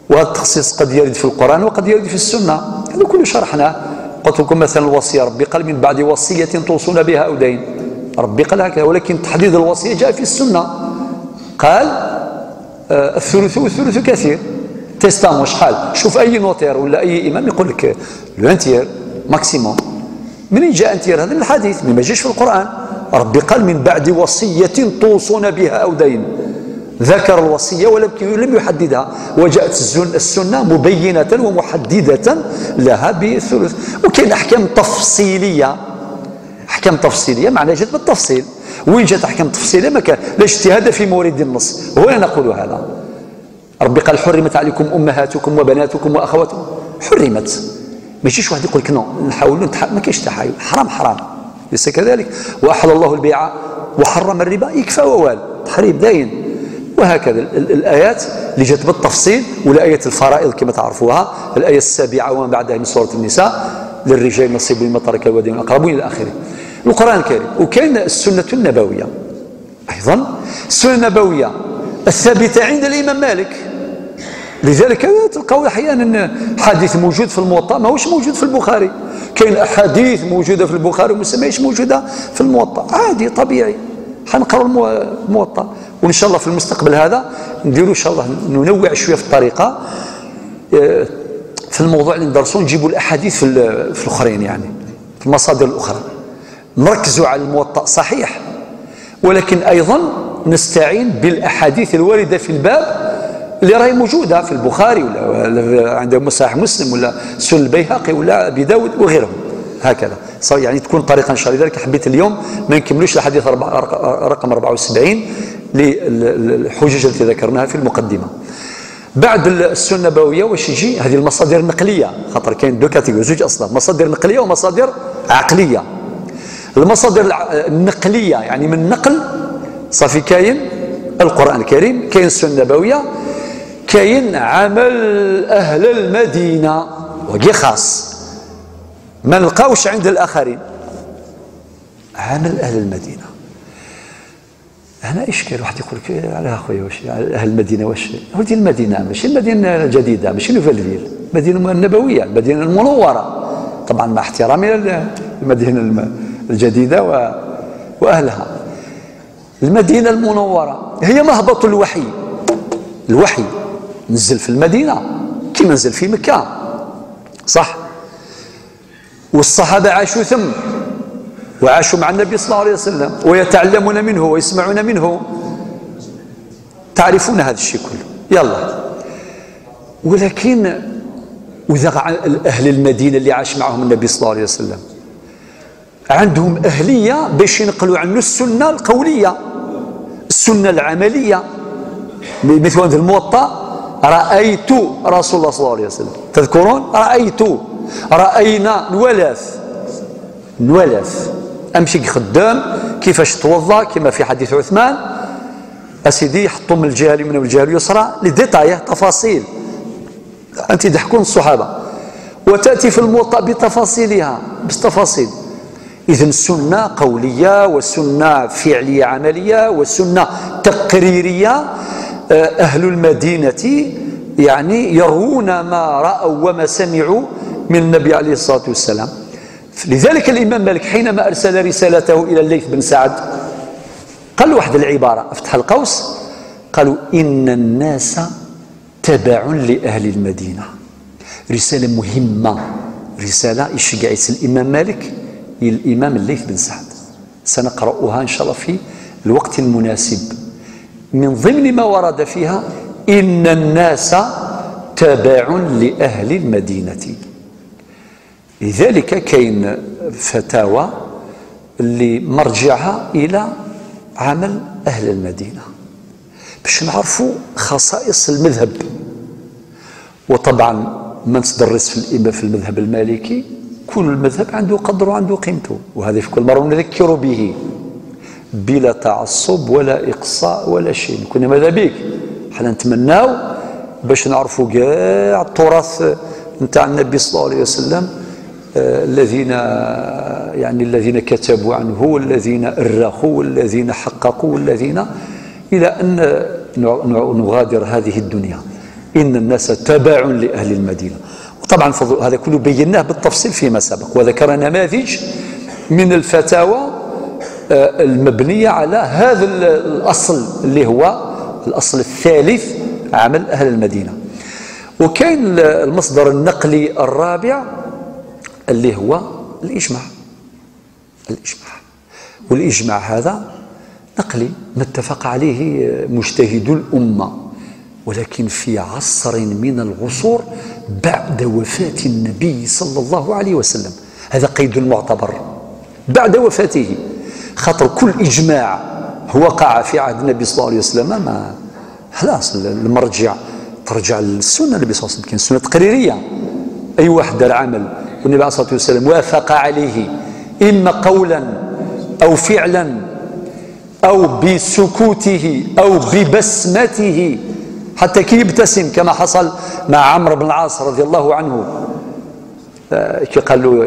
وهذا التخصيص قد يرد في القرآن وقد يرد في السنة. هذا كله شرحناه. قلت لكم مثلا الوصية، ربي قال من بعد وصية توصون بها أو دين، ربي قال هكذا، ولكن تحديد الوصية جاء في السنة. قال الثلث والثلث كثير. تستامو شحال؟ شوف أي نوتير ولا أي إمام يقول لك لو ماكسيموم. منين جاء انتير؟ هذا من الحديث، ما جاش في القرآن. ربي قال من بعد وصية توصون بها أو دين، ذكر الوصية ولم يحددها، وجاءت السنة مبينة ومحددة لها بالثلث. وكاين أحكام تفصيلية، أحكام تفصيلية معناها جات بالتفصيل. وين جات أحكام تفصيلية؟ ما كان لا اجتهاد في مورد النص. هو نقول هذا. ربي قال حرمت عليكم أمهاتكم وبناتكم وأخواتكم، حرمت. ما يجيش واحد يقول لك نو نحاولوا ما كاينش تحايل، حرام حرام، ليس كذلك. وأحل الله البيع وحرم الربا، يكفى ووال، تحريم داين. وهكذا الآيات اللي جات بالتفصيل، والآية الفرائض كما تعرفوها، الآية السابعة وما بعدها من سورة النساء، للرجال نصيب مما ترك الوالدين والأقربون إلى آخره. القرآن الكريم. وكاين السنة النبوية أيضا، السنة النبوية الثابتة عند الإمام مالك. لذلك تلقاو أحيانا حديث موجود في الموطأ ما هوش موجود في البخاري. كاين أحاديث موجودة في البخاري وما هيش موجودة في الموطأ، عادي طبيعي. حنقرأ الموطأ، وإن شاء الله في المستقبل هذا نديروا إن شاء الله ننوع شوية في الطريقة في الموضوع اللي ندرسوه، نجيبوا الأحاديث في الآخرين، يعني في المصادر الأخرى. نركزوا على الموطأ صحيح، ولكن أيضا نستعين بالأحاديث الواردة في الباب اللي راهي موجودة في البخاري ولا عندهم صحيح مسلم ولا سنن البيهقي ولا أبي داود وغيرهم. هكذا يعني تكون طريقة إن شاء الله. لذلك حبيت اليوم ما نكملوش الحديث رقم 74 للحجج التي ذكرناها في المقدمة. بعد السنة النبوية واش يجي؟ هذه المصادر النقلية، خاطر كاين دو كاتيجوري، زوج أصلا، مصادر نقلية ومصادر عقلية. المصادر النقلية يعني من نقل صافي، كاين القرآن الكريم، كاين السنة النبوية، كاين عمل أهل المدينة وكي خاص ما نلقاوش عند الآخرين. عمل أهل المدينة هنا إشكال. واحد يقول لك على أخويا واش أهل المدينة؟ واش ولدي المدينة ماشي المدينة الجديدة، ماشي نوفيل، المدينة النبوية، المدينة المنورة، طبعا مع احترامي للمدينة الجديدة وأهلها. المدينة المنورة هي مهبط الوحي. الوحي نزل في المدينة كما نزل في مكة، صح؟ والصحابة عاشوا ثم وعاشوا مع النبي صلى الله عليه وسلم ويتعلمون منه ويسمعون منه. تعرفون هذا الشيء كله. يلا، ولكن وإذا أهل المدينة اللي عاش معهم النبي صلى الله عليه وسلم عندهم أهلية باش ينقلوا عنه السنة القولية، السنة العملية. مثل هذا الموطأ، رأيت رسول الله صلى الله عليه وسلم، تذكرون؟ رأيت، رأينا، نولاث أمشي خدام كيفاش توضأ، كما في حديث عثمان أسيدي يحطوا من الجهة اليمنى والجهة اليسرى لديتايه تفاصيل. أنت تحكون الصحابة وتأتي في الموطأ بتفاصيلها بالتفاصيل. إذن سنة قولية وسنة فعلية عملية وسنة تقريرية. أهل المدينة يعني يروون ما رأوا وما سمعوا من النبي عليه الصلاة والسلام. لذلك الإمام مالك حينما أرسل رسالته إلى الليث بن سعد قال له واحد العبارة افتح القوس، قالوا إن الناس تبع لأهل المدينة. رسالة مهمة، رسالة يشجعت الإمام مالك الإمام الليث بن سعد. سنقرأها إن شاء الله في الوقت المناسب. من ضمن ما ورد فيها إن الناس تبع لأهل المدينة. لذلك كاين فتاوى اللي مرجعها إلى عمل أهل المدينة باش نعرفوا خصائص المذهب. وطبعا من تدرس في المذهب المالكي كل المذهب عنده قدره وعنده قيمته، وهذا في كل مرة نذكر به بلا تعصب ولا إقصاء ولا شيء. كنا ماذا بيك حنا نتمناو باش نعرفوا كاع التراث نتاع النبي صلى الله عليه وسلم، الذين كتبوا عنه والذين أرخوا والذين حققوا والذين، إلى أن نغادر هذه الدنيا. إن الناس تبع لأهل المدينة. وطبعا هذا كله بيناه بالتفصيل فيما سبق، وذكر نماذج من الفتاوى المبنية على هذا الأصل اللي هو الأصل الثالث، عمل أهل المدينة. وكاين المصدر النقلي الرابع اللي هو الإجماع. والإجماع هذا نقلي ما اتفق عليه مجتهدو الأمة، ولكن في عصر من العصور بعد وفاة النبي صلى الله عليه وسلم. هذا قيد معتبر بعد وفاته، خاطر كل إجماع وقع في عهد النبي صلى الله عليه وسلم ما خلاص المرجع ترجع للسنة. النبي صلى الله عليه وسلم كان سنة تقريرية، أي واحد دار عمل والنبي عليه الصلاة والسلام وافق عليه إما قولا أو فعلا أو بسكوته أو ببسمته، حتى كي يبتسم كما حصل مع عمرو بن العاص رضي الله عنه، كي قال له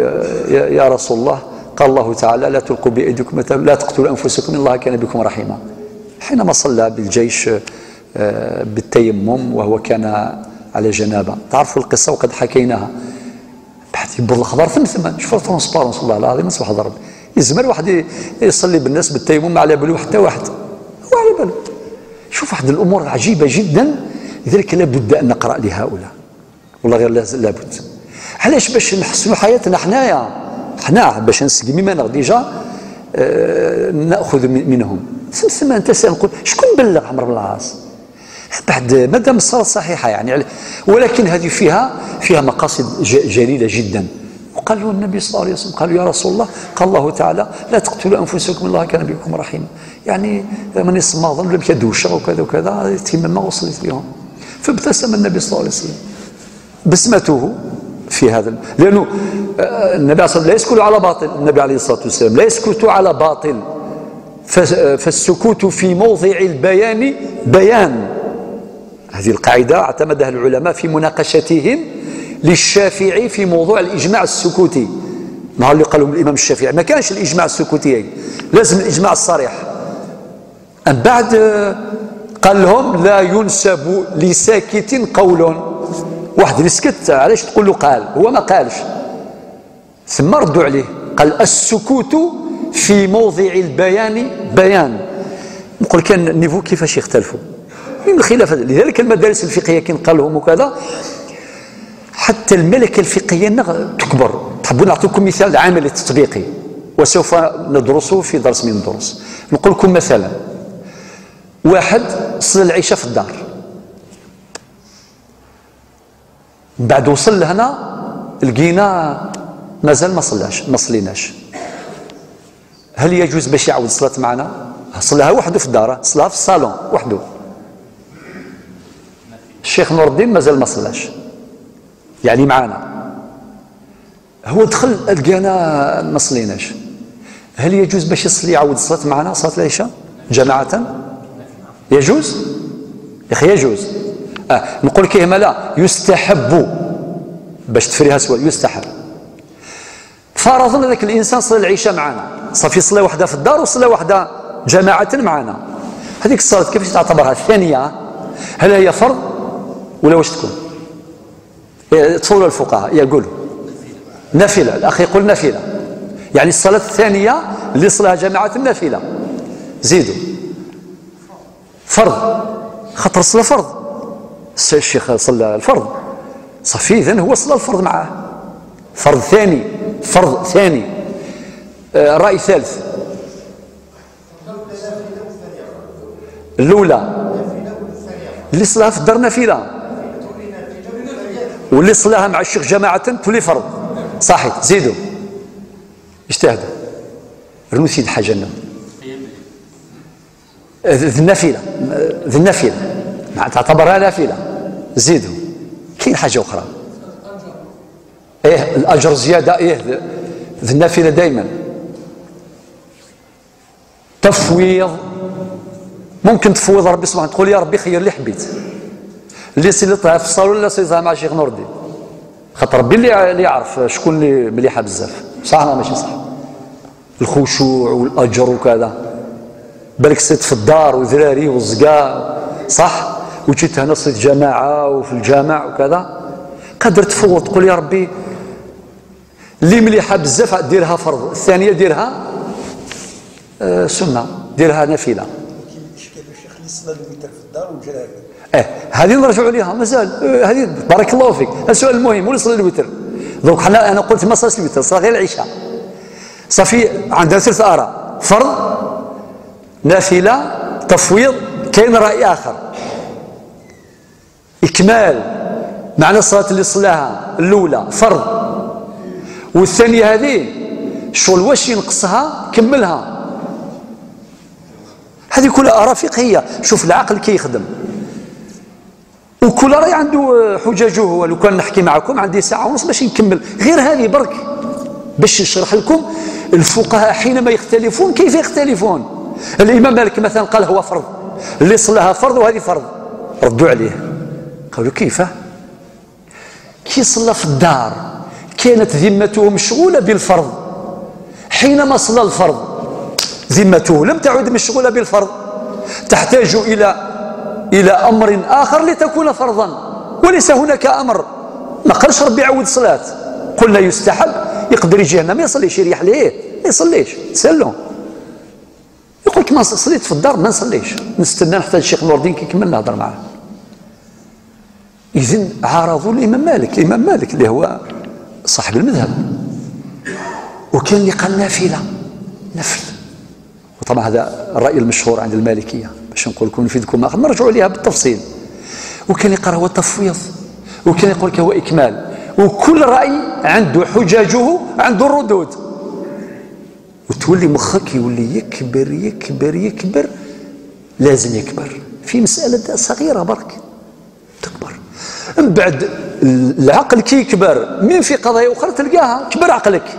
يا رسول الله، قال الله تعالى لا تلقوا بأيديكم لا تقتلوا أنفسكم إن الله كان بكم رحيما، حينما صلى بالجيش بالتيمم وهو كان على جنابه. تعرفوا القصة وقد حكيناها. بعد يبر الخبر ثم شوفوا ترونسبارونس والله العظيم نصبح ضرب يزمر واحد يصلي بالناس بالتيمم ما على باله حتى واحد، هو على باله. شوف واحد الأمور عجيبة جدا، لذلك لابد أن نقرأ لهؤلاء، والله غير لابد. علاش؟ باش نحسنوا حياتنا حنا باش نسقي مما ديجا ناخذ منهم. ثم انت سنقول شكون بلغ عمرو بن العاص؟ بعد مادام الصلاه صحيحه يعني، ولكن هذه فيها مقاصد جليله جدا. وقال له النبي صلى الله عليه وسلم، قالوا يا رسول الله، قال الله تعالى لا تقتلوا انفسكم الله كان بكم رحيما، يعني من يسمى ظن لم يدوش وكذا وكذا تيمم ما وصلت لهم. فابتسم النبي صلى الله عليه وسلم بسمته في هذا، لانه النبي صلى الله عليه وسلم لا يسكت على باطل، النبي عليه الصلاه والسلام لا يسكت على باطل، فالسكوت في موضع البيان بيان. هذه القاعده اعتمدها العلماء في مناقشتهم للشافعي في موضوع الاجماع السكوتي. ما اللي قالوا الامام الشافعي ما كانش الاجماع السكوتي، لازم الاجماع الصريح. من بعد قال لهم لا ينسب لساكت قول. واحد اللي سكت علاش تقول له قال؟ هو ما قالش. ثم ردوا عليه قال السكوت في موضع البيان بيان. نقول كان النيفو كيفاش يختلفوا من الخلاف. لذلك المدارس الفقهيه كي نقال لهم وكذا، حتى الملكه الفقهيه تكبر. تحبوا نعطيكم مثال عملي تطبيقي وسوف ندرسه في درس من الدروس. نقول لكم مثلا واحد صلى العشاء في الدار، بعد وصل لهنا لقينا مازال ما صليناش، هل يجوز باش يعاود الصلاة معنا؟ صلاها وحده في الدار، صلاها في الصالون وحده. الشيخ نور الدين مازال ما صلاش يعني معنا، هو دخل لقينا ما صليناش، هل يجوز باش يصلي يعاود الصلاة معنا صلاة العشاء جماعة؟ يجوز؟ يا أخي يجوز. نقول كيما لا يستحب، باش تفريها سؤال يستحب. فرضنا ذاك الانسان صلى العشاء معنا، صافي صلاه وحده في الدار وصلاه وحده جماعه معنا، هذيك الصلاه كيفاش تعتبرها؟ الثانيه هل هي فرض ولا واش تكون؟ تصور الفقهاء يقولوا نافله، الاخ يقول نافله، يعني الصلاه الثانيه اللي صلاها جماعه نافله. زيدوا فرض، خاطر صلاه فرض، الشيخ صلى الفرض صافي، اذن هو صلى الفرض معاه. فرض ثاني، فرض ثاني. رأي ثالث، الأولى اللي صلاها في الدار نافلة، واللي صلاها مع الشيخ جماعة تولي فرض. صحيح. زيدوا اجتهدوا، رنو سيد حاجة لنا ذي النافلة تعتبرها نافلة. زيدوا كاين حاجة أخرى، إيه الأجر زيادة، إيه ذي النافلة دائما. تفويض، ممكن تفوض ربي سبحانه، تقول يا ربي خير اللي حبيت. اللي سلطها في الصالون ولا سلطها مع شيخ نور الدين، خاطر ربي اللي يعرف شكون اللي مليحه بزاف، صح ولا ماشي صح؟ الخشوع والاجر وكذا، بالك صيت في الدار وذراري وزقا صح، وجيت هنا صيت جماعه وفي الجامع وكذا، قادر تفوض تقول يا ربي اللي مليحه بزاف ديرها فرض، الثانيه ديرها سنه، ديرها نافله. الاشكال الشيخ اللي صلى الوتر في الدار وجا هذه نرجعوا ليها مازال، هذه بارك الله فيك، السؤال المهم ولا صلى الوتر. دونك حنا انا قلت ما صلى الوتر، صلى غير العشاء صافي. عندنا ثلاث اراء: فرض، نافله، تفويض. كاين راي اخر اكمال، معنى الصلاه اللي صلاها الاولى فرض والثانيه هذه شغل واش ينقصها كملها. هذه كلها اراء فقهيه. شوف العقل كيخدم، وكل راي عنده حججه. ولو كان نحكي معكم عندي ساعه ونص باش نكمل غير هذه برك، باش نشرح لكم الفقهاء حينما يختلفون كيف يختلفون. الامام مالك مثلا قال هو فرض، اللي صلاها فرض وهذه فرض. ردوا عليه قالوا كيف؟ كي صلى في الدار كانت ذمته مشغوله بالفرض، حينما صلى الفرض ذمته لم تعد مشغوله بالفرض، تحتاج الى امر اخر لتكون فرضا، وليس هناك امر. ما قالش ربي يعود صلاه، قلنا يستحب، يقدر يجي هنا ما يصليش يريح ليه، ما يصليش تسالوا، يقول لك ما صليت في الدار ما نصليش، نستنى حتى الشيخ نور الدين كيكمل نهضر معاه. إذن عارضوا الإمام مالك، الإمام مالك اللي هو صاحب المذهب، وكان اللي قال نافلة، نفل. وطبعا هذا الرأي المشهور عند المالكية، باش نقول لكم نفيدكم آخر نرجعوا ليها بالتفصيل. وكان يقرأ هو تفويض، وكان يقول لك هو إكمال، وكل رأي عنده حجاجه، عنده الردود. وتولي مخك يولي يكبر يكبر يكبر، لازم يكبر في مسألة صغيرة برك تكبر. من بعد العقل كي يكبر من في قضايا أخرى تلقاها كبر عقلك،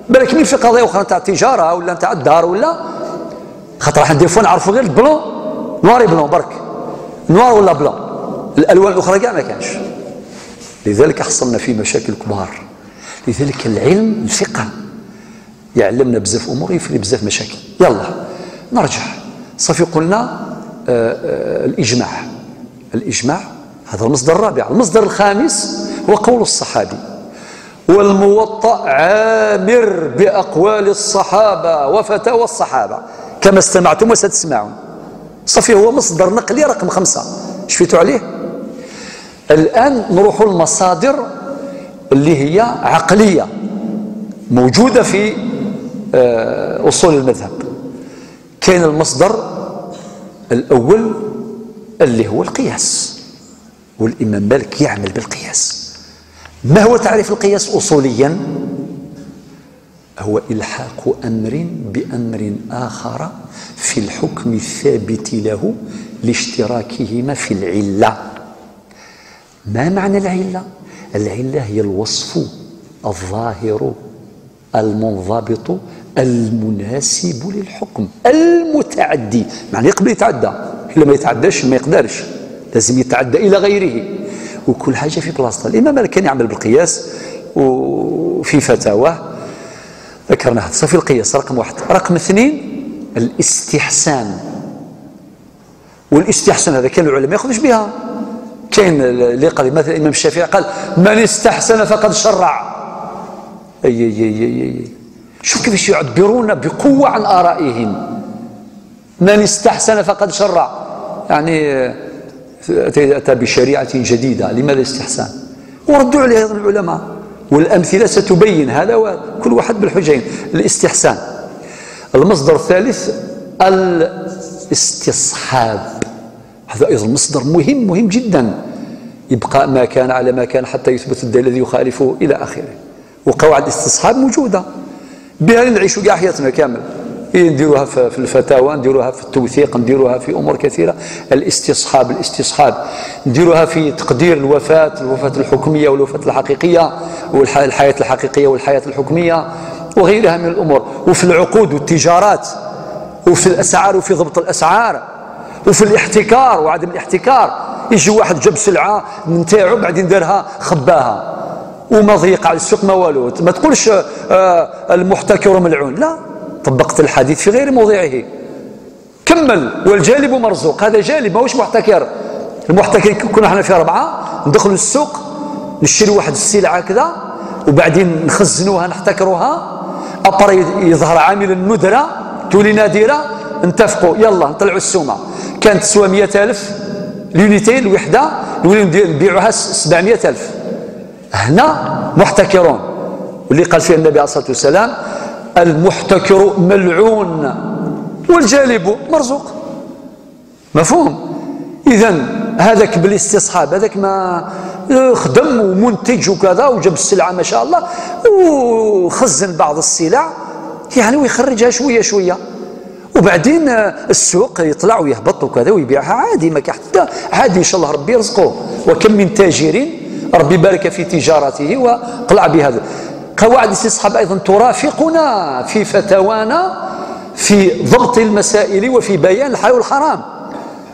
بالك من في قضايا أخرى تاع التجارة ولا تاع الدار ولا خاطر راح ندير نعرفوا غير البلون نواري بلون برك، نوار ولا بلون، الألوان الأخرى كاع ما كانش. لذلك حصلنا في مشاكل كبار. لذلك العلم الفقه يعلمنا بزاف أمور، يفري بزاف مشاكل. يلا نرجع صافي. قلنا الإجماع، الإجماع هذا المصدر الرابع. المصدر الخامس هو قول الصحابي، والموطأ عامر بأقوال الصحابة وفتاوى الصحابة كما استمعتم وستسمعون. صافي هو مصدر نقلي رقم 5. شفيتوا عليه؟ الآن نروح المصادر اللي هي عقلية موجودة في أصول المذهب. كاين المصدر الأول اللي هو القياس، والإمام مالك يعمل بالقياس. ما هو تعريف القياس أصوليا؟ هو إلحاق أمر بأمر آخر في الحكم الثابت له لاشتراكهما في العلة. ما معنى العلة؟ العلة هي الوصف الظاهر المنضبط المناسب للحكم المتعدي. معنى يقبل يتعدى، إلا ما يتعداش ما يقدرش، لازم يتعدى إلى غيره، وكل حاجة في بلاصتها. الإمام مالك كان يعمل بالقياس، وفي فتاواه ذكرنا هذا. صافي القياس رقم 1. رقم 2 الاستحسان. والاستحسان هذا كان العلماء ياخذوش بها. كاين اللي قال مثلا الإمام الشافعي قال من استحسن فقد شرع. شوف كيفاش يعبرون بقوة عن آرائهم. من استحسن فقد شرع، يعني أتى بشريعة جديدة. لماذا الاستحسان؟ وردوا عليه أيضا العلماء، والأمثلة ستبين هذا، كل واحد بالحجين. الاستحسان. المصدر الثالث الاستصحاب، هذا أيضا مصدر مهم جدا. يبقى ما كان على ما كان حتى يثبت الدليل الذي يخالفه إلى آخره. وقواعد الاستصحاب موجودة، بها نعيشوا كاع حياتنا كامل. نديروها في الفتاوى، نديروها في التوثيق، نديروها في أمور كثيرة. الاستصحاب نديروها في تقدير الوفاة الحكمية والوفاة الحقيقية، والحياة الحقيقية والحياة الحكمية وغيرها من الأمور. وفي العقود والتجارات، وفي الأسعار وفي ضبط الأسعار، وفي الاحتكار وعدم الاحتكار. يجي واحد جاب سلعه نتاعو بعدين دارها خباها وما ضيق على السوق ما والو، ما تقولش المحتكر ملعون، لا، طبقت الحديث في غير موضعه. كمل والجالب مرزوق، هذا جالب ماهوش محتكر. المحتكر كنا احنا في 4 ندخلوا السوق نشري واحد السلعه كذا وبعدين نخزنوها نحتكروها، ابري يظهر عامل الندره تولي نادره، نتفقوا يلا نطلعوا السومه، كانت تسوى 100,000 اليونيتي الوحده نوليو نبيعوها 700,000. هنا محتكرون، واللي قال فيه النبي عليه الصلاه والسلام المحتكر ملعون والجالب مرزوق. مفهوم؟ اذا هذاك بالاستصحاب، هذاك ما خدم ومنتج وكذا وجاب السلعه ما شاء الله وخزن بعض السلع يعني ويخرجها شويه شويه، وبعدين السوق يطلع ويهبط وكذا ويبيعها عادي، ما حتى عادي ان شاء الله ربي يرزقه. وكم من تاجر ربي بارك في تجارته وقلع بهذا. قواعد الاستصحاب ايضا ترافقنا في فتاوانا في ضبط المسائل وفي بيان الحلال والحرام.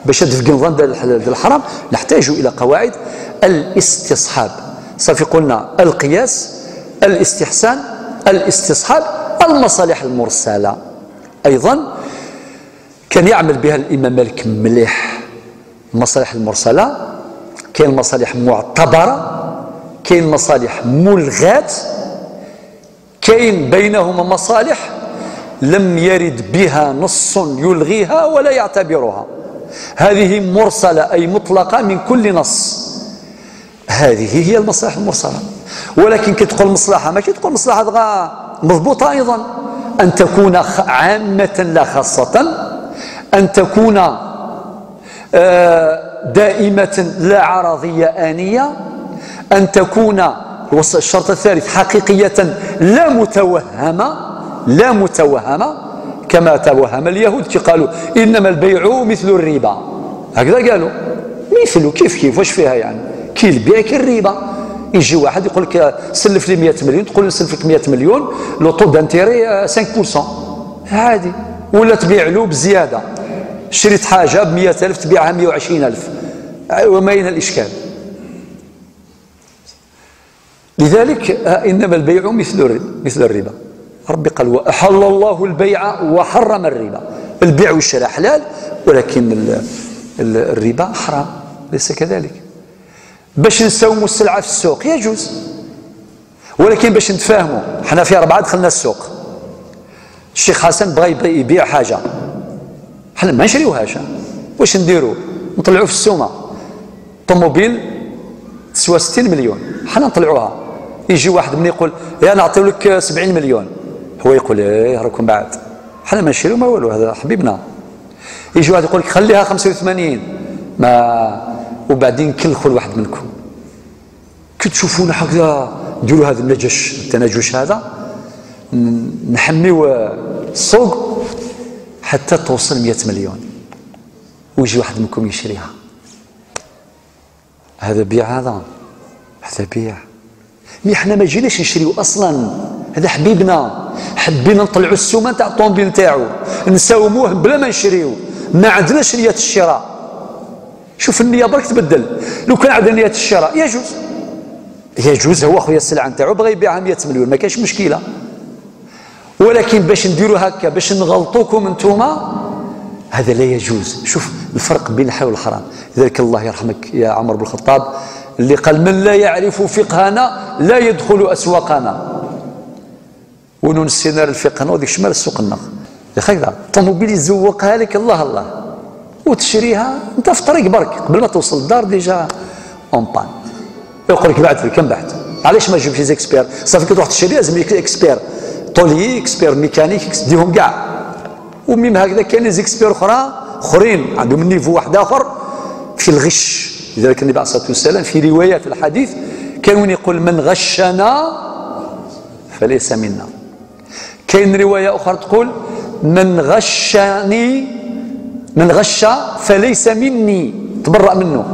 باش تفقي نظام الحلال والحرام نحتاج الى قواعد الاستصحاب. صافي قلنا القياس، الاستحسان، الاستصحاب، المصالح المرسله ايضا كان يعمل بها الامام مالك مليح. المصالح المرسله كاين مصالح معتبره، كاين مصالح ملغات، كاين بينهما مصالح لم يرد بها نص يلغيها ولا يعتبرها، هذه مرسله اي مطلقه من كل نص. هذه هي المصالح المرسله. ولكن كي تقول مصلحه ماشي تقول مصلحه مضبوطه ايضا، ان تكون عامه لا خاصه، ان تكون دائمه لا عرضيه آنية، ان تكون الشرط الثالث حقيقيه لا متوهمه، لا متوهمه كما توهم اليهود كي قالوا انما البيع مثل الربا، هكذا قالوا مثله كيف واش فيها يعني كي البيع كي الربا. يجي واحد يقول لك سلف لي 100 مليون، تقول له نسلفك 100 مليون لو طو دانتيري 5% عادي، ولا تبيع له بزياده، شريت حاجه ب 100,000 تبيعها 120,000 وما ين الاشكال. لذلك انما البيع مثل الربا. ربي قال وأحل الله البيع وحرم الربا. البيع والشراء حلال ولكن الربا حرام، ليس كذلك. باش نساوموا السلعه في السوق يجوز، ولكن باش نتفاهموا حنا في 4 دخلنا السوق، الشيخ حسن بغى يبيع حاجه حنا ما نشريوهاش، واش نديروا؟ نطلعوا في السومه طوموبيل تسوى 60 مليون حنا نطلعوها، يجي واحد من يقول يا نعطيو لك 70 مليون، هو يقول ايه راكم بعد حنا ما نشريو ما والو هذا حبيبنا. يجي واحد يقول لك خليها 85 ما، وبعدين كل واحد منكم كي تشوفونا هكذا نديروا هذا التناجش هذا نحميو السوق حتى توصل 100 مليون ويجي واحد منكم يشريها. هذا بيع، هذا بيع. مي حنا ما جيناش نشريو اصلا، هذا حبيبنا حبينا نطلعوا السومه تاع الطوموبيل تاعو نساوموه بلا ما نشريو، ما عندناش نيه الشراء. شوف النيه برك تبدل، لو كان عندنا نيه الشراء يجوز هو خويا السلعه نتاعو بغى يبيعها 100 مليون ما كاينش مشكله، ولكن باش نديروا هكا باش نغلطوكم انتوما هذا لا يجوز. شوف الفرق بين الحلال والحرام. لذلك الله يرحمك يا عمر بن الخطاب اللي قال من لا يعرف فقهنا لا يدخل اسواقنا. ونون السينار الفقه وديك شمال السوق النخ يا اخي الطوموبيل يزوقها لك الله وتشريها انت في طريق برك قبل ما توصل الدار ديجا اون بان، يقول لك بعد كم بعد علاش ما تجيبش زيكسبير؟ صافي كي تروح تشري لازم اكسبير طولي اكسبير ميكانيك ديهم كاع. وميم هكذا كاين زيكسبير اخرين عندهم النيفو واحد اخر في الغش. لذلك النبي عليه الصلاه والسلام في روايات الحديث كان يقول من غشنا فليس منا. كاين روايه اخرى تقول من غش فليس مني، تبرأ منه.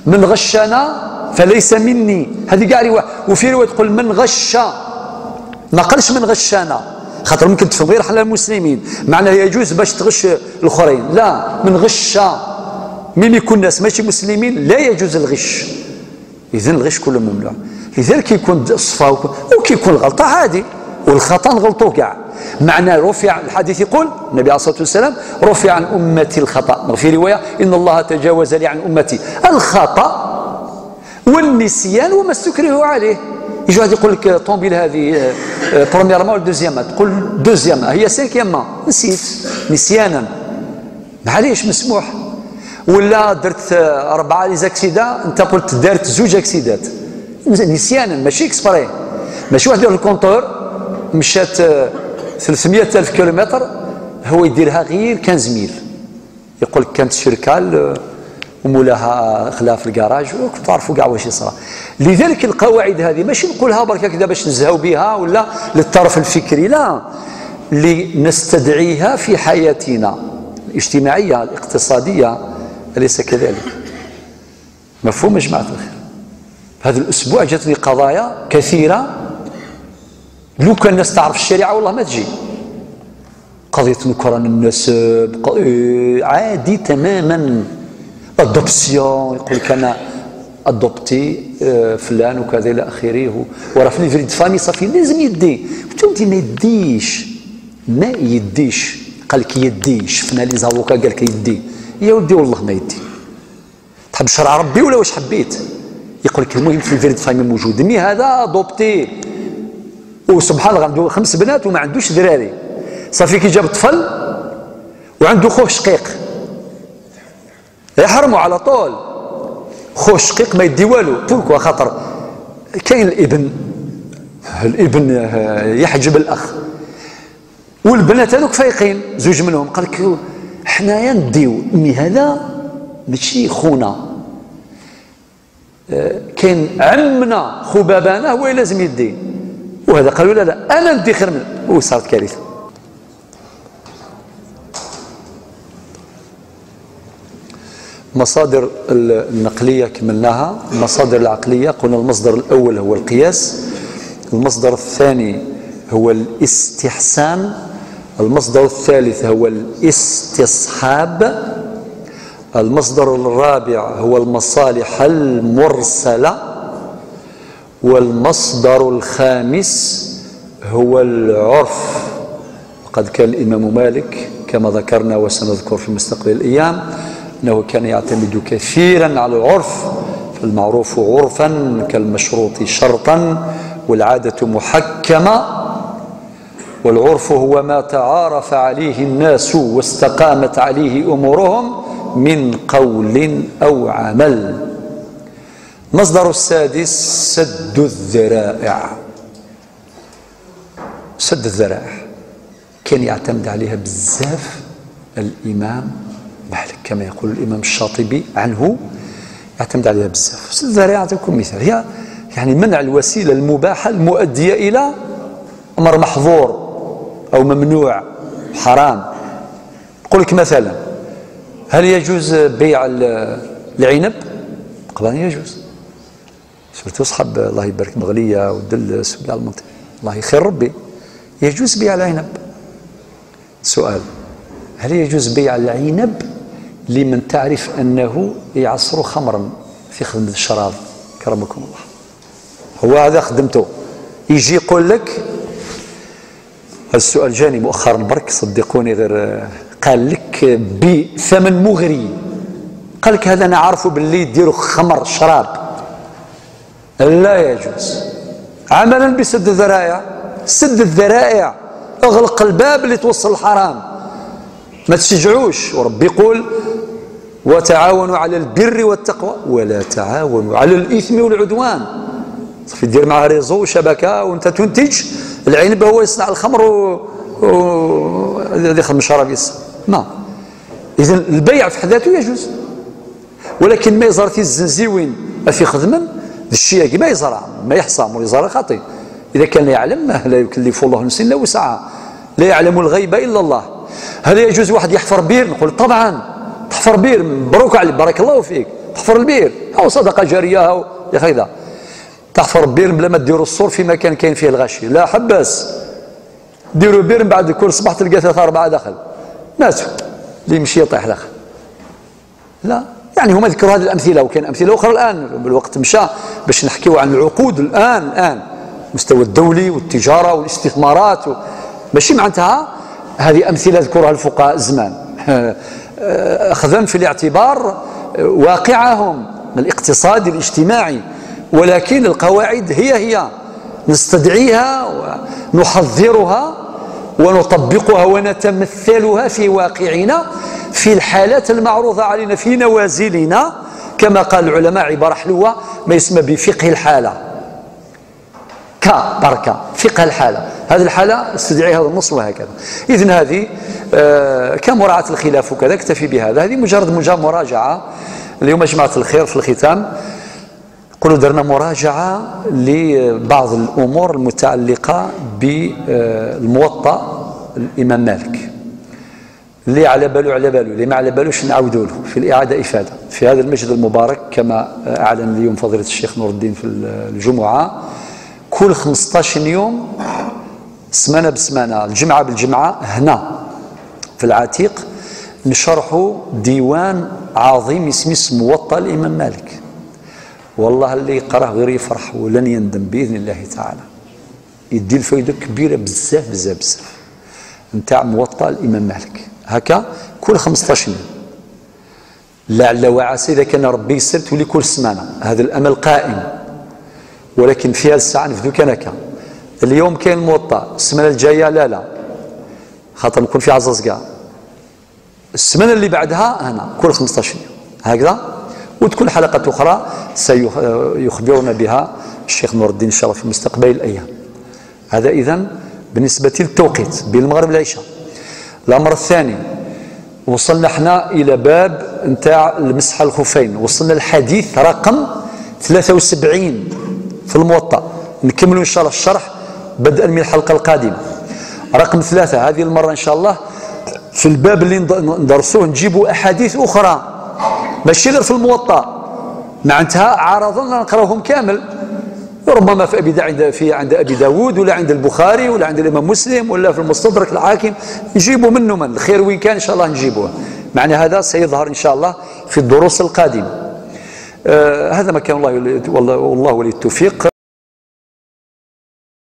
من غشنا فليس مني، هذه كاع روايه. وفي روايه تقول من غش، ما قالش من غشنا، خاطر ممكن تفهم غير حنا المسلمين معناه يجوز باش تغش الاخرين، لا من غش مين يكون الناس ماشي مسلمين لا يجوز الغش، إذن الغش كله ممنوع. لذلك يكون الصفا وكيكون الغلطة عادي، والخطأ نغلطوه كاع. معنى رفع، الحديث يقول النبي عليه الصلاة والسلام رفع عن أمتي الخطأ، في رواية إن الله تجاوز لي عن أمتي الخطأ والنسيان وما استكرهوا عليه. يجي واحد يقول لك طومبيل هذه برومييرمون ولا دوزيامون، تقول دوزيامون هي سانكيامون، نسيت نسيانا، معليش مسموح. ولا درت 4 لي زاكسيدا، انت قلت دارت 2 اكسيدات نسيانا، ماشي اكسبري. ماشي واحد يدير الكونتور مشات 300,000 كيلومتر هو يديرها غير 15 ميل، يقول لك كانت شركه ومولاها خلاها في الكراج، وكنتوا تعرفوا كاع واش يصرى. لذلك القواعد هذه ماشي نقولها برك هكذا باش نزهاو بها ولا للطرف الفكري، لا، لنستدعيها في حياتنا الاجتماعيه الاقتصاديه، أليس كذلك؟ مفهوم يا جماعة الخير؟ هذا الأسبوع جاتني قضايا كثيرة لو كان الناس تعرف الشريعة والله ما تجي. قضية نكران النسب عادي تماما. أدوبسيون، يقول لك أنا أدوبتي فلان وكذا إلى آخره، وراه في ليفري فامي صافي لازم يدي. قلت له ما يديش، ما يديش، قال لك يدي، شفنا لي زافوكا قال لك يدي. يا ودي والله ما يدي، تحب شرع ربي ولا واش حبيت؟ يقول لك المهم في الفيرد فامي موجود، مي هذا دوبتي وسبحان الله عنده 5 بنات وما عندوش دراري، صافي كي جاب طفل وعنده خوه شقيق يحرموا على طول. خوه شقيق ما يدي والو، بوركوا خاطر كاين الابن يحجب الاخ، والبنات هذوك فايقين 2 منهم. قال لك حنايا نديو، مي هذا ماشي خونا، كاين عمنا خو بابانا هو لازم يدي، وهذا قالوا لا انا ندي خير من، وصارت كارثه. مصادر النقليه كملناها. المصادر العقليه قلنا المصدر الاول هو القياس، المصدر الثاني هو الاستحسان، المصدر الثالث هو الاستصحاب، المصدر الرابع هو المصالح المرسلة، والمصدر الخامس هو العرف. وقد كان الإمام مالك كما ذكرنا وسنذكر في مستقبل الأيام أنه كان يعتمد كثيرا على العرف، فالمعروف عرفا كالمشروط شرطا، والعادة محكمة. والعرف هو ما تعارف عليه الناس واستقامت عليه أمورهم من قول أو عمل. المصدر السادس سد الذرائع. سد الذرائع كان يعتمد عليها بزاف الإمام مالك، كما يقول الإمام الشاطبي عنه يعتمد عليها بزاف. سد الذرائع أعطيكم مثال، هي يعني منع الوسيلة المباحة المؤدية إلى أمر محظور أو ممنوع حرام. نقول لك مثلا، هل يجوز بيع العنب؟ طبعا يجوز، شفت أصحاب الله يبارك مغلية والدلس وكاع المنطقة، الله يخير ربي، يجوز بيع العنب. سؤال، هل يجوز بيع العنب لمن تعرف أنه يعصر خمرا في خدمة الشراب؟ كرمكم الله، هو هذا خدمته، يجي يقول لك السؤال جاني مؤخرا برك صدقوني، غير قال لك بثمن مغري، قال لك هذا انا عارفه باللي يديروا خمر شراب. لا يجوز، عملا بسد الذرائع. سد الذرائع، اغلق الباب اللي توصل الحرام، ما تشجعوش. وربي يقول وتعاونوا على البر والتقوى ولا تعاونوا على الاثم والعدوان. صافي دير معها ريزو وشبكه وانت تنتج العنب، هو يصنع الخمر يدخل من شراب يصنع. ما اذا البيع في حد ذاته يجوز، ولكن ما يزرع في الزنزيوين في خدمه الشياكي ما يزرع، ما يحصى يزرع خاطئ. اذا كان يعلم لا يكلف الله نفسا الا وسعها، لا يعلم الغيب الا الله. هل يجوز واحد يحفر بير؟ نقول طبعا، تحفر بير مبروك عليك بارك الله فيك، تحفر البير او صدقه جاريه او يا اخي ذا، تحفر بير بلا ما ديروا الصور في مكان كاين فيه الغاشي، لا حبس، ديروا بير من بعد كل صباح تلقى 3 4 دخل ماتوا، اللي يمشي يطيح الاخر. لا، يعني هما ذكروا هذه الأمثلة، وكان أمثلة أخرى الآن بالوقت مشى باش نحكيو عن العقود الآن المستوى الدولي والتجارة والاستثمارات ماشي معناتها هذه أمثلة ذكرها الفقهاء الزمان أخذا في الاعتبار واقعهم الاقتصادي الاجتماعي، ولكن القواعد هي نستدعيها ونحضرها ونطبقها ونتمثلها في واقعنا في الحالات المعروضة علينا في نوازلنا، كما قال العلماء عبارة حلوة ما يسمى بفقه الحالة، بركة فقه الحالة، هذه الحالة استدعي هذا النص وهكذا. إذن هذه كمراعاة الخلاف وكذا اكتفي بهذا، هذه مجرد مراجعة اليوم جماعة الخير. في الختام قلوا درنا مراجعة لبعض الأمور المتعلقة بالموطأ الإمام مالك، اللي على باله اللي ما على بالوش نعاودوا له في الإعادة إفادة في هذا المسجد المبارك، كما أعلن اليوم فضيلة الشيخ نور الدين في الجمعة، كل 15 يوم سمانة بسمانة الجمعة بالجمعة هنا في العتيق نشرحوا ديوان عظيم اسمه موطأ الإمام مالك. والله اللي يقرأه غير يفرح ولن يندم بإذن الله تعالى، يدي الفايدة كبيرة بزاف نتاع موطأ الإمام مالك هكا كل 15 يوم، لعل وعسى إذا كان ربي يسر تولي كل سمانة، هذا الأمل قائم، ولكن في هذه الساعة نفذو كان هكا. اليوم كاين الموطأ، السمانة الجاية لا خاطر نكون في عزازكا، السمانة اللي بعدها هنا كل 15 يوم هكذا، وتكون حلقة أخرى سيخبرنا بها الشيخ نور الدين إن شاء الله في مستقبل الأيام. هذا إذن بالنسبة للتوقيت بين المغرب والعشاء. الأمر الثاني، وصلنا احنا إلى باب نتاع المسح الخفين، وصلنا الحديث رقم 73 في الموطأ، نكملوا إن شاء الله الشرح بدءا من الحلقة القادمة. رقم 3 هذه المرة إن شاء الله في الباب اللي ندرسوه نجيبوا أحاديث أخرى ماشي غير في الموطأ، معناتها عرضنا نقراوهم كامل، ربما عند أبي داود ولا عند البخاري ولا عند الإمام مسلم ولا في المستدرك الحاكم، نجيبوا منه من الخير وين كان إن شاء الله نجيبوه. معنى هذا سيظهر إن شاء الله في الدروس القادمة. هذا ما كان، والله ولي التوفيق.